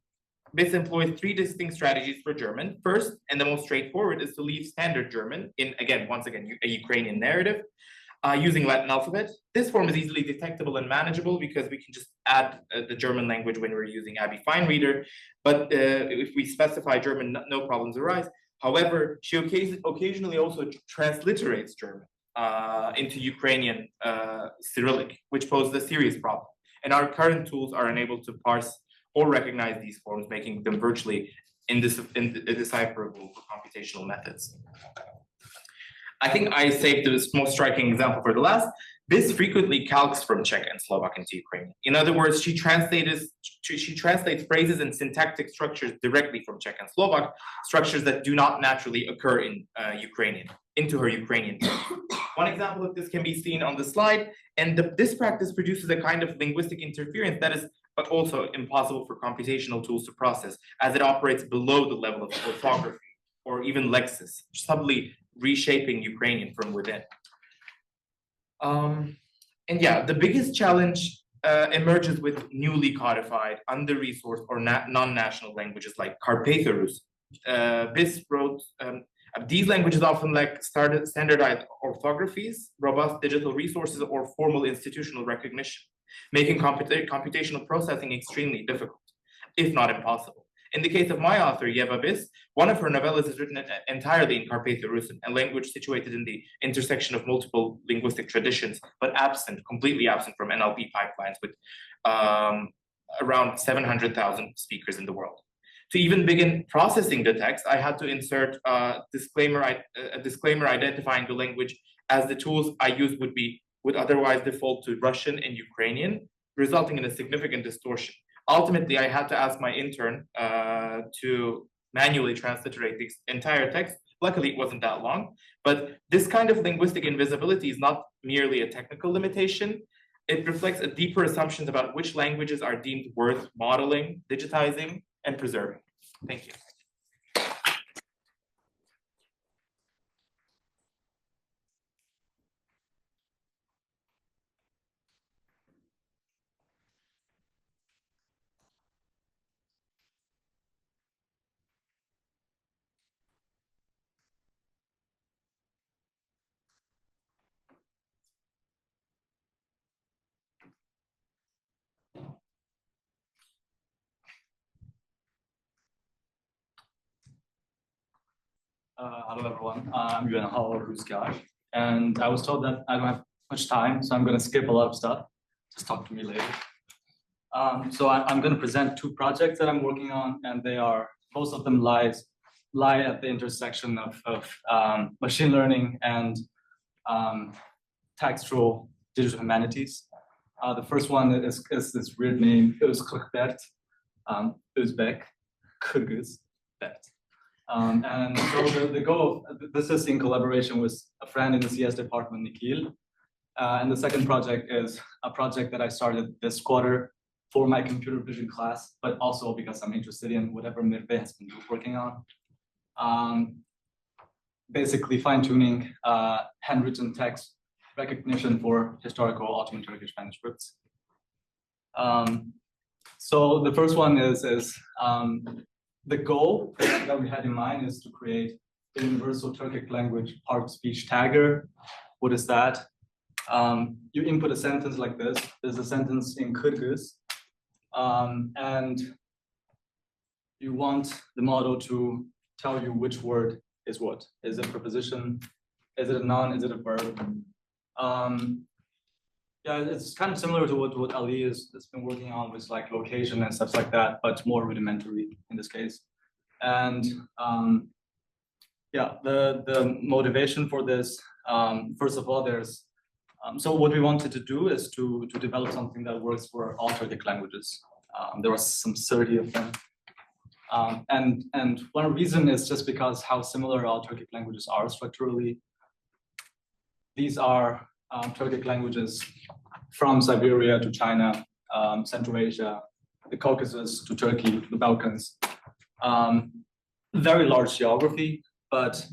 Biss employs three distinct strategies for German. First, and the most straightforward, is to leave standard German in, once again, a Ukrainian narrative, using Latin alphabet. This form is easily detectable and manageable because we can just add the German language when we're using Abby Fine Reader. But if we specify German, no problems arise. However, she occasionally also transliterates German into Ukrainian Cyrillic, which poses a serious problem. And our current tools are unable to parse or recognize these forms, making them virtually indecipherable for computational methods. I think I saved the most striking example for the last. Biss frequently calques from Czech and Slovak into Ukrainian. In other words, she translates phrases and syntactic structures directly from Czech and Slovak, structures that do not naturally occur in Ukrainian, into her Ukrainian text. One example of this can be seen on the slide, and this practice produces a kind of linguistic interference that is also impossible for computational tools to process, as it operates below the level of orthography or even lexis, subtly reshaping Ukrainian from within. And yeah, the biggest challenge emerges with newly codified, under-resourced, or non-national languages like Carpatho-Russian. Biss wrote, these languages often lack standardized orthographies, robust digital resources, or formal institutional recognition, making computational processing extremely difficult, if not impossible. In the case of my author, Yeva Biss, one of her novellas is written entirely in Carpatho-Russian, a language situated in the intersection of multiple linguistic traditions, but completely absent from NLP pipelines, with around 700,000 speakers in the world. To even begin processing the text, I had to insert a disclaimer identifying the language, as the tools I used would otherwise default to Russian and Ukrainian, resulting in a significant distortion. Ultimately, I had to ask my intern to manually transliterate the entire text. Luckily, it wasn't that long, but this kind of linguistic invisibility is not merely a technical limitation. It reflects a deeper assumptions about which languages are deemed worth modeling, digitizing, and preserving. Thank you. Hello everyone, I'm Yuan Hao Ruskaj, and I was told that I don't have much time, so I'm going to skip a lot of stuff. Just talk to me later. So I'm going to present two projects that I'm working on, and they are, both of them lie at the intersection of machine learning and textual digital humanities. The first one is this weird name, Uzbek, Uzbek, Kyrgyz, Bet. And so the goal of this is in collaboration with a friend in the CS department, Nikhil. And the second project is a project that I started this quarter for my computer vision class, but also because I'm interested in whatever Mirve has been working on. Basically fine-tuning handwritten text recognition for historical Ottoman Turkish manuscripts. So the first one is the goal that we had in mind is to create a universal Turkic language part speech tagger. What is that? You input a sentence like this. There's a sentence in Kyrgyz, and you want the model to tell you which word is what. Is it a preposition? Is it a noun? Is it a verb? Yeah, it's kind of similar to what Ali has been working on with like location and stuff like that, but more rudimentary in this case. And yeah, the motivation for this, first of all, there's so what we wanted to do is to develop something that works for all Turkic languages. There was some 30 of them. And one reason is just because how similar all Turkic languages are structurally. These are Turkic languages from Siberia to China, Central Asia, the Caucasus to Turkey, the Balkans. Very large geography, but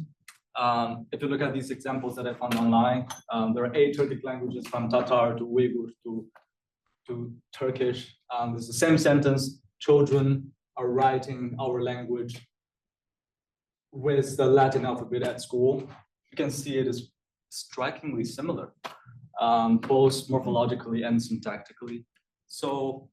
if you look at these examples that I found online, there are 8 Turkic languages from Tatar to Uyghur to Turkish. It's the same sentence, children are writing our language with the Latin alphabet at school. You can see it is strikingly similar, both morphologically and syntactically. So,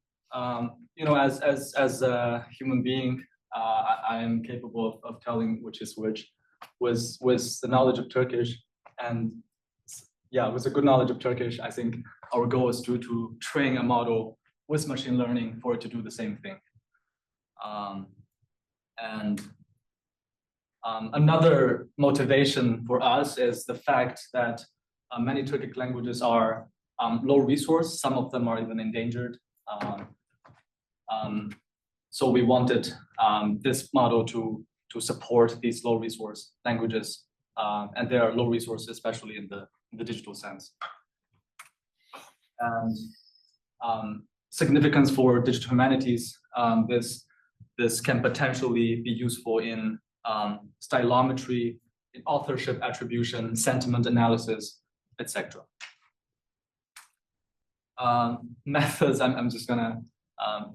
you know, as a human being, I am capable of telling which is which with the knowledge of Turkish. And yeah, with a good knowledge of Turkish, I think our goal is to train a model with machine learning for it to do the same thing. Another motivation for us is the fact that many Turkic languages are low resource. Some of them are even endangered. So we wanted this model to support these low resource languages, and they are low resource, especially in the digital sense. And significance for digital humanities, this can potentially be useful in stylometry, in authorship attribution, sentiment analysis, etc. Methods, I'm just gonna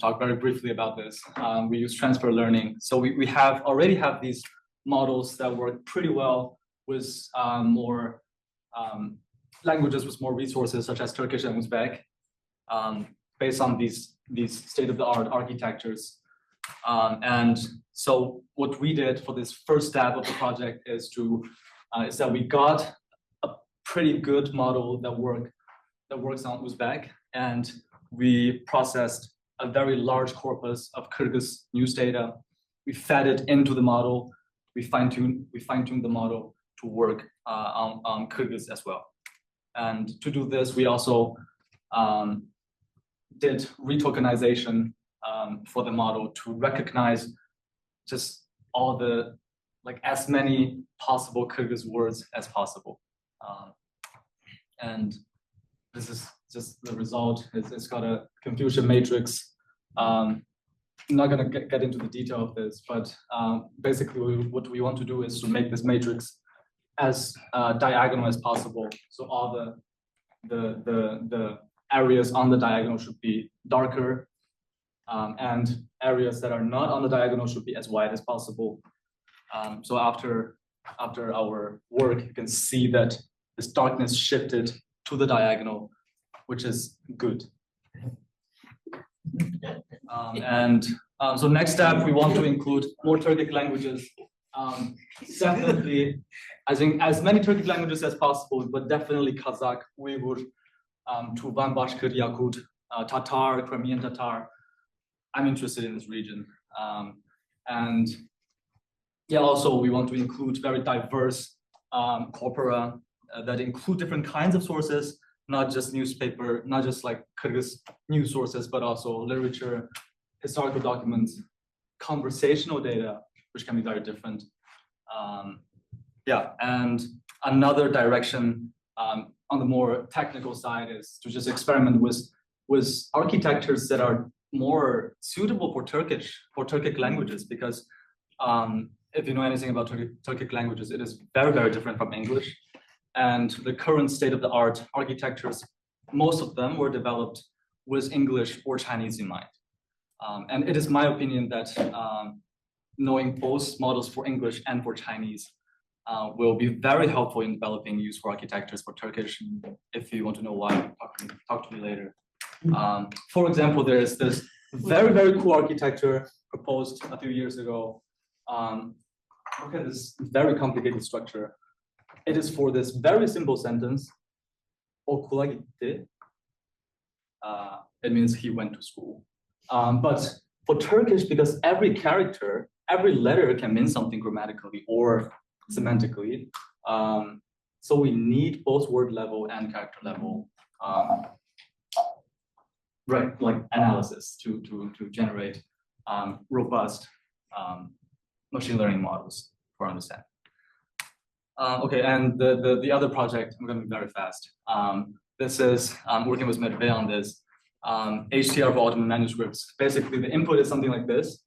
talk very briefly about this. We use transfer learning. So we already have these models that work pretty well with more languages with more resources, such as Turkish and Uzbek, based on these state-of-the-art architectures. And so what we did for this first step of the project is that we got a pretty good model that works on Uzbek, and we processed a very large corpus of Kyrgyz news data. We fed it into the model. We fine-tuned the model to work on Kyrgyz as well. And to do this, we also did retokenization for the model to recognize just all the, like, as many possible Kyrgyz words as possible. And this is just the result. It's got a confusion matrix I'm not going to get into the detail of this, but basically what we want to do is to make this matrix as diagonal as possible. So all the areas on the diagonal should be darker, and areas that are not on the diagonal should be as wide as possible. So after our work, you can see that this darkness shifted to the diagonal, which is good. So next step, we want to include more Turkic languages. Definitely, I think as many Turkic languages as possible, but definitely Kazakh, Uyghur, Tuvan, Bashkir, Yakut, Tatar, Crimean Tatar. I'm interested in this region. And yeah, also we want to include very diverse corpora that include different kinds of sources, not just newspaper, not just like Kyrgyz news sources, but also literature, historical documents, conversational data, which can be very different. Yeah, and another direction on the more technical side is to just experiment with architectures that are more suitable for Turkic languages, because if you know anything about Turkic languages, it is very, very different from English. And the current state-of-the-art architectures, most of them were developed with English or Chinese in mind. And it is my opinion that knowing both models for English and for Chinese will be very helpful in developing useful architectures for Turkish. If you want to know why, talk to me later. For example, there is this very, very cool architecture proposed a few years ago. Look at this very complicated structure. It is for this very simple sentence, okula gitti. It means he went to school. But for Turkish, because every character, every letter can mean something grammatically or semantically, so we need both word level and character level, right, like analysis to generate robust machine learning models for understanding. Okay, and the other project, I'm going to be very fast. This is working with Medve on this. HTR for Ottoman manuscripts. Basically, the input is something like this: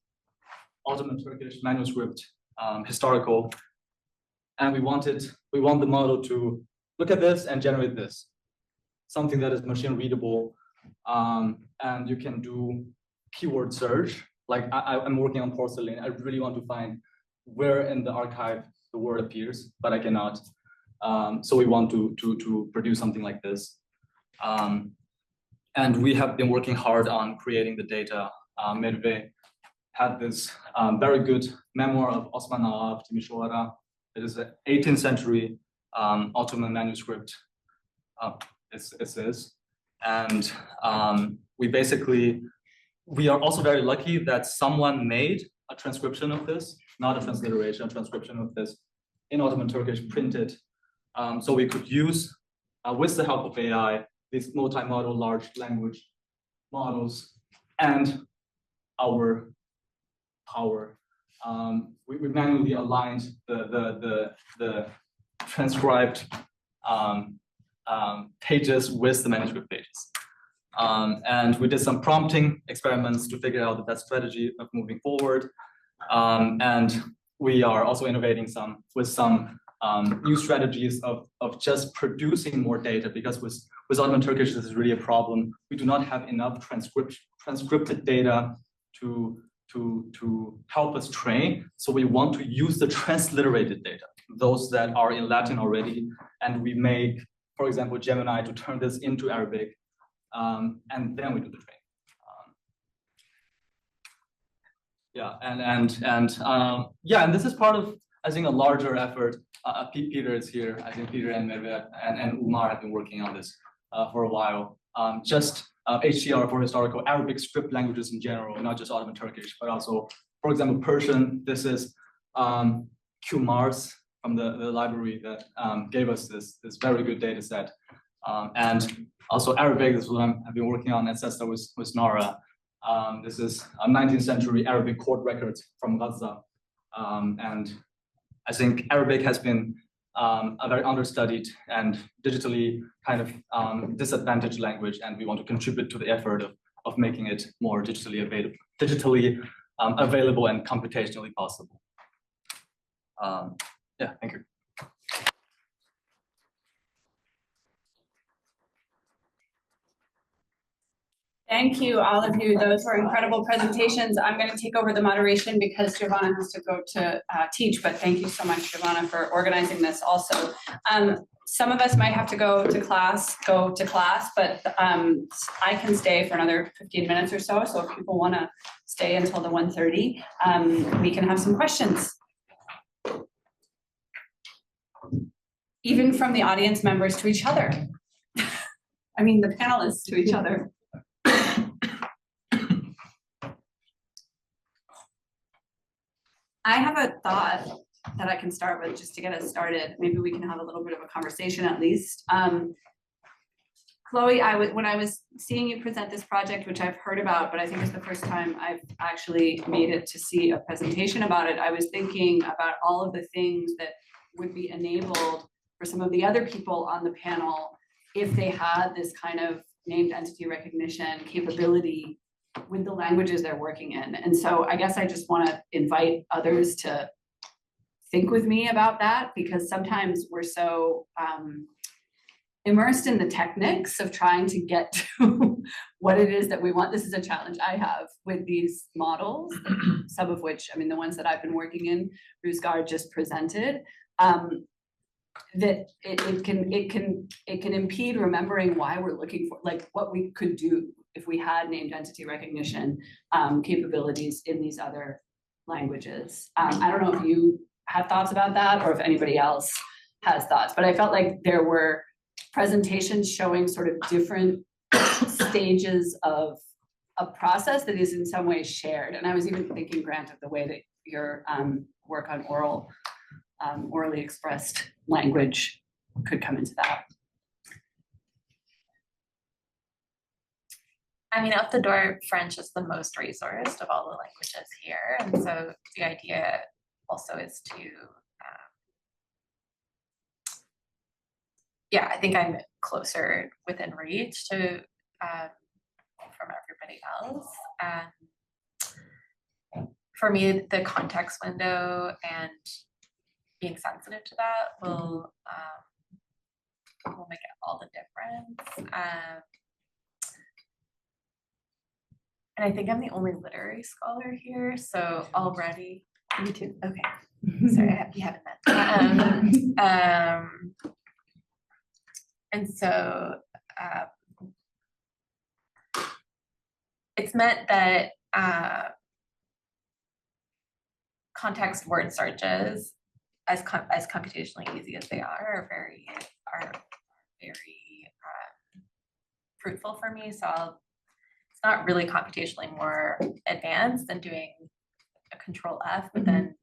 Ottoman Turkish manuscript, historical, and we want the model to look at this and generate this, something that is machine readable, and you can do keyword search. Like I'm working on porcelain. I really want to find where in the archive the word appears, but I cannot. So we want to produce something like this. And we have been working hard on creating the data. Medve had this very good memoir of Osman Ağa of Timisoara. It is an 18th century Ottoman manuscript. It is. And we are also very lucky that someone made a transcription of this, not a transliteration, a transcription of this in Ottoman Turkish, printed. So we could use, with the help of AI, these multimodal large language models and our power. We manually aligned the transcribed pages with the manuscript pages. And we did some prompting experiments to figure out the best strategy of moving forward. And we are also innovating with some new strategies of just producing more data, because with Ottoman Turkish, this is really a problem. We do not have enough transcripted data to help us train. So we want to use the transliterated data, those that are in Latin already. And we make, for example, Gemini to turn this into Arabic. And then we do the training. And this is part of, I think, a larger effort. Peter is here. I think Peter and Merve and Umar have been working on this for a while. Just HTR for historical Arabic script languages in general, not just Ottoman Turkish, but also, for example, Persian. This is QMARS from the library that gave us this very good data set. And also Arabic, this is what I've been working on at CESTA with Nara. This is 19th century Arabic court records from Gaza. And I think Arabic has been a very understudied and digitally kind of disadvantaged language, and we want to contribute to the effort of making it more digitally available and computationally possible. Yeah, thank you. Thank you, all of you. Those were incredible presentations. I'm going to take over the moderation because Giovanna has to go to teach, but thank you so much, Giovanna, for organizing this also. Some of us might have to go to class, but I can stay for another 15 minutes or so. So if people want to stay until the 1:30, we can have some questions. Even from the audience members to each other. I mean, the panelists to each other. I have a thought that I can start with just to get us started. Maybe we can have a little bit of a conversation at least. Chloe, when I was seeing you present this project, which I've heard about, but I think it's the first time I've actually made it to see a presentation about it, I was thinking about all of the things that would be enabled for some of the other people on the panel if they had this kind of named entity recognition capability with the languages they're working in. And so I guess I just want to invite others to think with me about that, because sometimes we're so immersed in the techniques of trying to get to what it is that we want. This is a challenge I have with these models, some of which, I mean, the ones that I've been working in, Rusgar just presented, that it can impede remembering why we're looking for, like, what we could do if we had named entity recognition capabilities in these other languages. I don't know if you have thoughts about that or if anybody else has thoughts, but I felt like there were presentations showing sort of different stages of a process that is in some ways shared. And I was even thinking, Grant, of the way that your work on orally expressed language could come into that. I mean, out the door, French is the most resourced of all the languages here. And so the idea also is to, yeah, I think I'm closer within reach to from everybody else. For me, the context window and being sensitive to that will make it all the difference. And I think I'm the only literary scholar here, so already. Me too. Okay. Sorry, you haven't met. And so it's meant that context word searches, as computationally easy as they are very fruitful for me. So it's not really computationally more advanced than doing a Control F, but then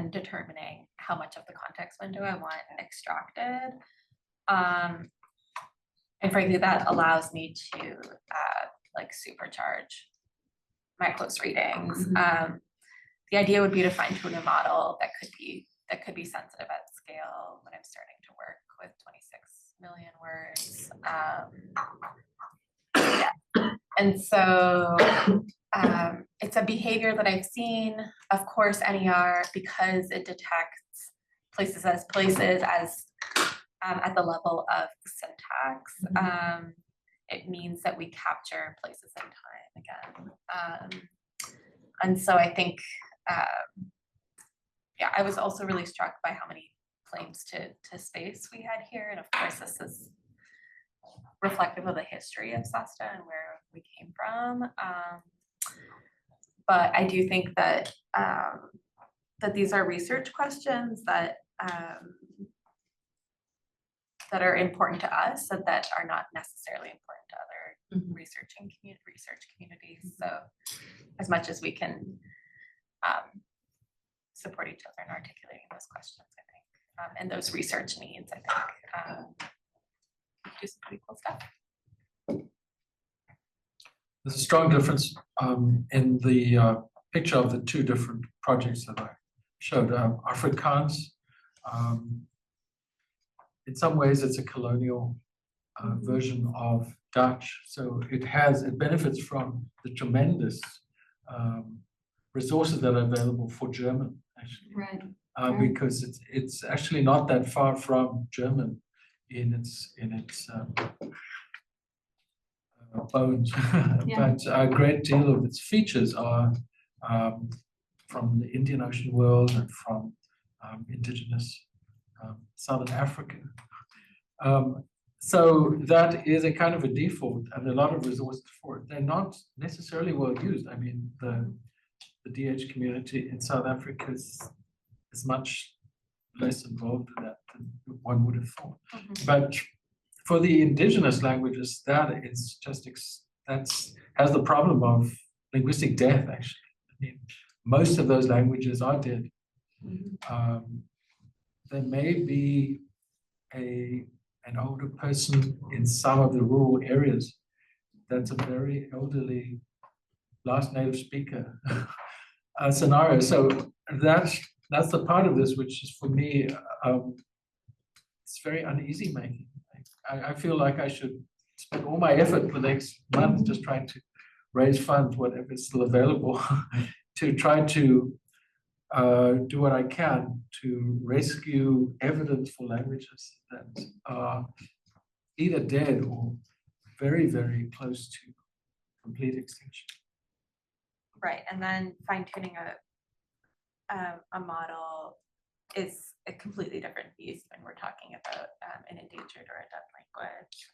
determining how much of the context window I want extracted. And frankly, that allows me to like supercharge my close readings. The idea would be to fine tune a model that could be sensitive at scale when I'm starting to work with 26 million words. Yeah. And so it's a behavior that I've seen. Of course, NER, because it detects places as at the level of syntax, it means that we capture places in time again. And so I think, yeah, I was also really struck by how many claims to space we had here. And of course, this is reflective of the history of SESTA and where we came from. But I do think that that these are research questions that that are important to us and that are not necessarily important to other research communities. So as much as we can support each other in articulating those questions, I think, and those research needs, I think, do some pretty cool stuff. There's a strong difference in the picture of the two different projects that I showed. Afrikaans, in some ways, it's a colonial version of Dutch. So it benefits from the tremendous resources that are available for German, actually. Right. Because it's actually not that far from German in its bones, but a great deal of its features are from the Indian Ocean world and from indigenous Southern Africa. So that is a kind of a default and a lot of resources for it. They're not necessarily well used. I mean, the DH community in South Africa is much less involved in that than one would have thought. But for the indigenous languages, that is just has the problem of linguistic death, actually. I mean, most of those languages are dead. There may be an older person in some of the rural areas that's a very elderly last native speaker scenario. So that's the part of this which is for me, it's very uneasy making. I feel like I should spend all my effort for the next month just trying to raise funds, whatever is still available, to try to do what I can to rescue evidence for languages that are either dead or very, very close to complete extinction. Right, and then fine-tuning a model is a completely different beast when we're talking about an endangered or a dead language.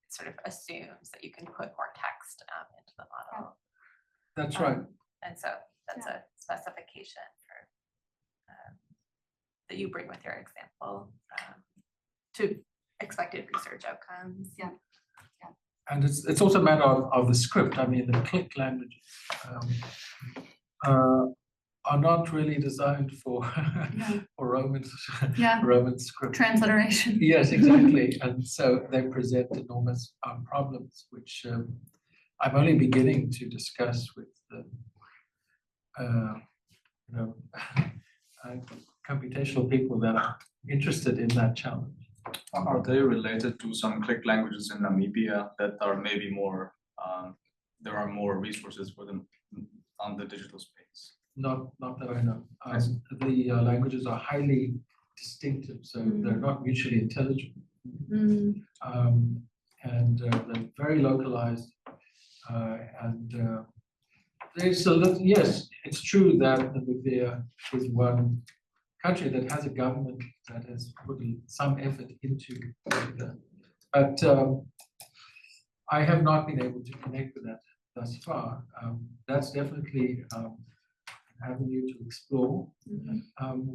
It sort of assumes that you can put more text into the model. That's right. And so that's a specification for that you bring with your example to expected research outcomes. Yeah. And it's also a matter of the script. I mean, the click languages are not really designed for for Roman script. Transliteration. Yes, exactly. And so they present enormous problems, which I'm only beginning to discuss with computational people that are interested in that challenge. Are they related to some click languages in Namibia that are maybe more, there are more resources for them on the digital space? Not that I know. The languages are highly distinctive, so they're not mutually intelligible. And they're very localized. There's yes, it's true that Namibia is one country that has a government that has put some effort into that. But I have not been able to connect with that thus far. That's definitely an avenue to explore.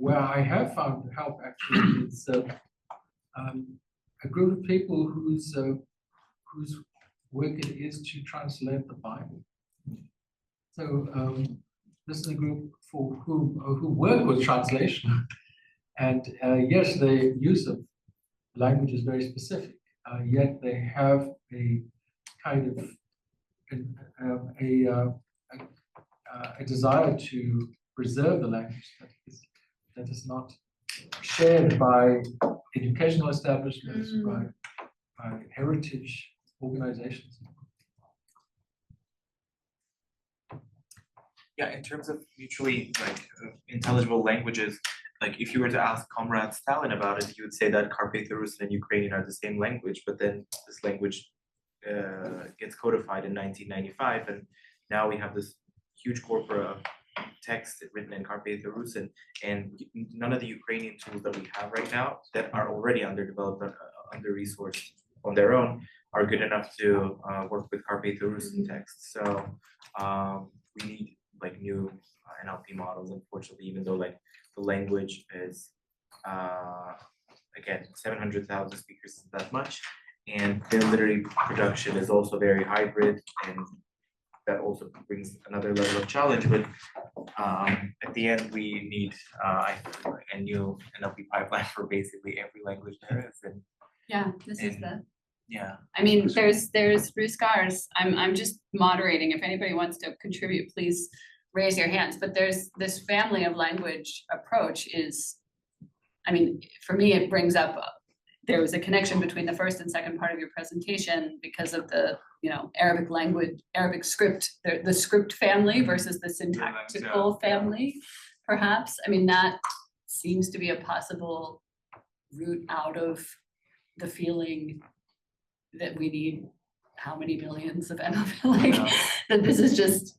Where I have found help actually is a group of people whose work it is to translate the Bible. So this is a group who work with translation, and yes, their use of language is very specific. Yet they have a kind of a desire to preserve the language that is not shared by educational establishments, by heritage organizations. Yeah, in terms of mutually intelligible languages, like if you were to ask Comrade Stalin about it, he would say that Carpatho-Russian and Ukrainian are the same language, but then this language gets codified in 1995, and now we have this huge corpora of text written in Carpatho-Russian, and none of the Ukrainian tools that we have right now that are already underdeveloped, under-resourced on their own are good enough to work with Carpatho-Russian text. So we need like new NLP models, unfortunately, even though like the language is again 700,000 speakers isn't that much, and their literary production is also very hybrid, and that also brings another level of challenge. But at the end, we need a new NLP pipeline for basically every language there is. And Yeah, this is the. Yeah. I mean, there's Ruskars. I'm just moderating. If anybody wants to contribute, please raise your hands. But there's this family of language approach is, I mean, for me, it brings up there was a connection between the first and second part of your presentation because of the, Arabic language, Arabic script, the script family versus the syntactical family, perhaps. I mean, that seems to be a possible route out of the feeling that we need how many millions of MFL, that this is just,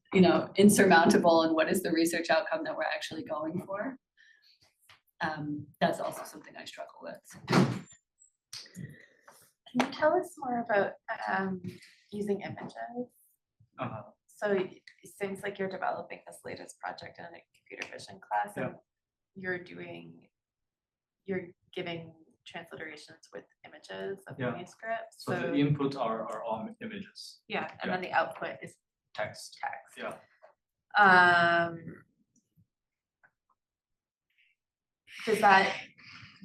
insurmountable, and what is the research outcome that we're actually going for? That's also something I struggle with. Can you tell us more about using images? So it seems like you're developing this latest project in a computer vision class, and you're giving transliterations with images of manuscripts. So the input are all images. Yeah, and then the output is Text. text. Yeah.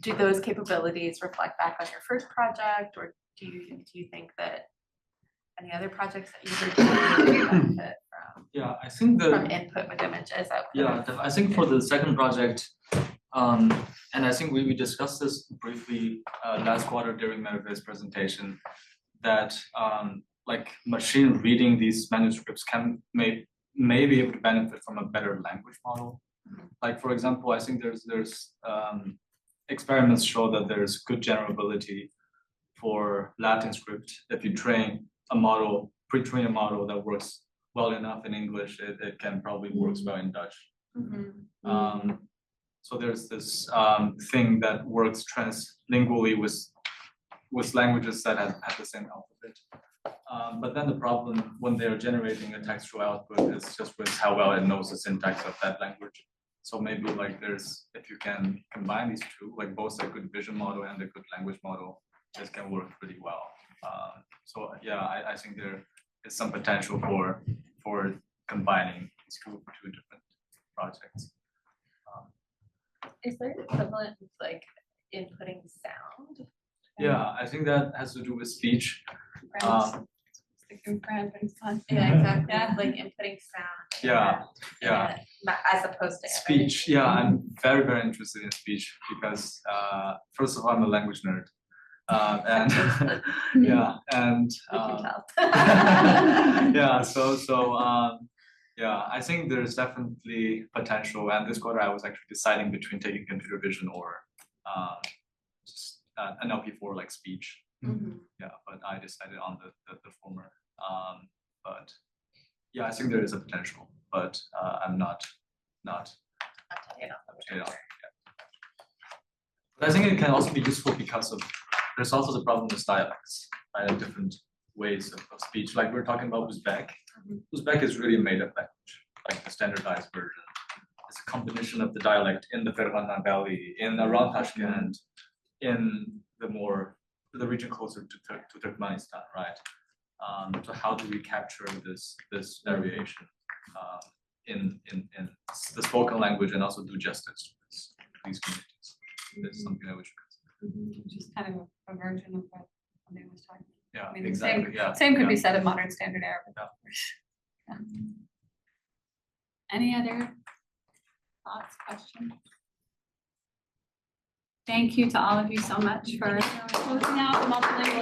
Do those capabilities reflect back on your first project, or do you think that any other projects that you're doing benefit from? Yeah, I think from input with images, output. Yeah, I think for the second project, and I think we discussed this briefly last quarter during Merive's presentation, that like machine reading these manuscripts may be able to benefit from a better language model. Like, for example, I think there's experiments show that there's good generability for Latin script. If you train a model, pre-train a model that works well enough in English, it can probably works well in Dutch. So there's this thing that works translingually with languages that have the same alphabet. But then the problem when they're generating a textual output is just with how well it knows the syntax of that language. So maybe like if you can combine these two, like both a good vision model and a good language model, this can work pretty well. So yeah, I think there is some potential for combining these two different projects. Is there an equivalent with like inputting sound? Yeah, I think that has to do with speech. Yeah, exactly. Yeah. Like inputting sound. Yeah. As opposed to speech. Yeah, I'm very, very interested in speech because first of all, I'm a language nerd. And yeah, and we can tell. yeah, yeah, I think there's definitely potential. And this quarter, I was actually deciding between taking computer vision or just NLP for like speech. Yeah, but I decided on the former. But yeah, I think there is a potential, but I'm not. But I think it can also be useful because there's also the problem with dialects, right? Different ways of speech. Like we're talking about Uzbek. Uzbek is really a made-up language, like the standardized version. It's a combination of the dialect in the Fergana Valley, in around Tashkent, in the region closer to Turkmenistan, right? So how do we capture this variation in the spoken language and also do justice to these communities? That's something that we should consider. Which is kind of a version of what they was talking about. Yeah, I mean, exactly. Same could be said of modern standard Arabic. Yeah. Any other thoughts, questions? Thank you to all of you so much for closing out the multilingual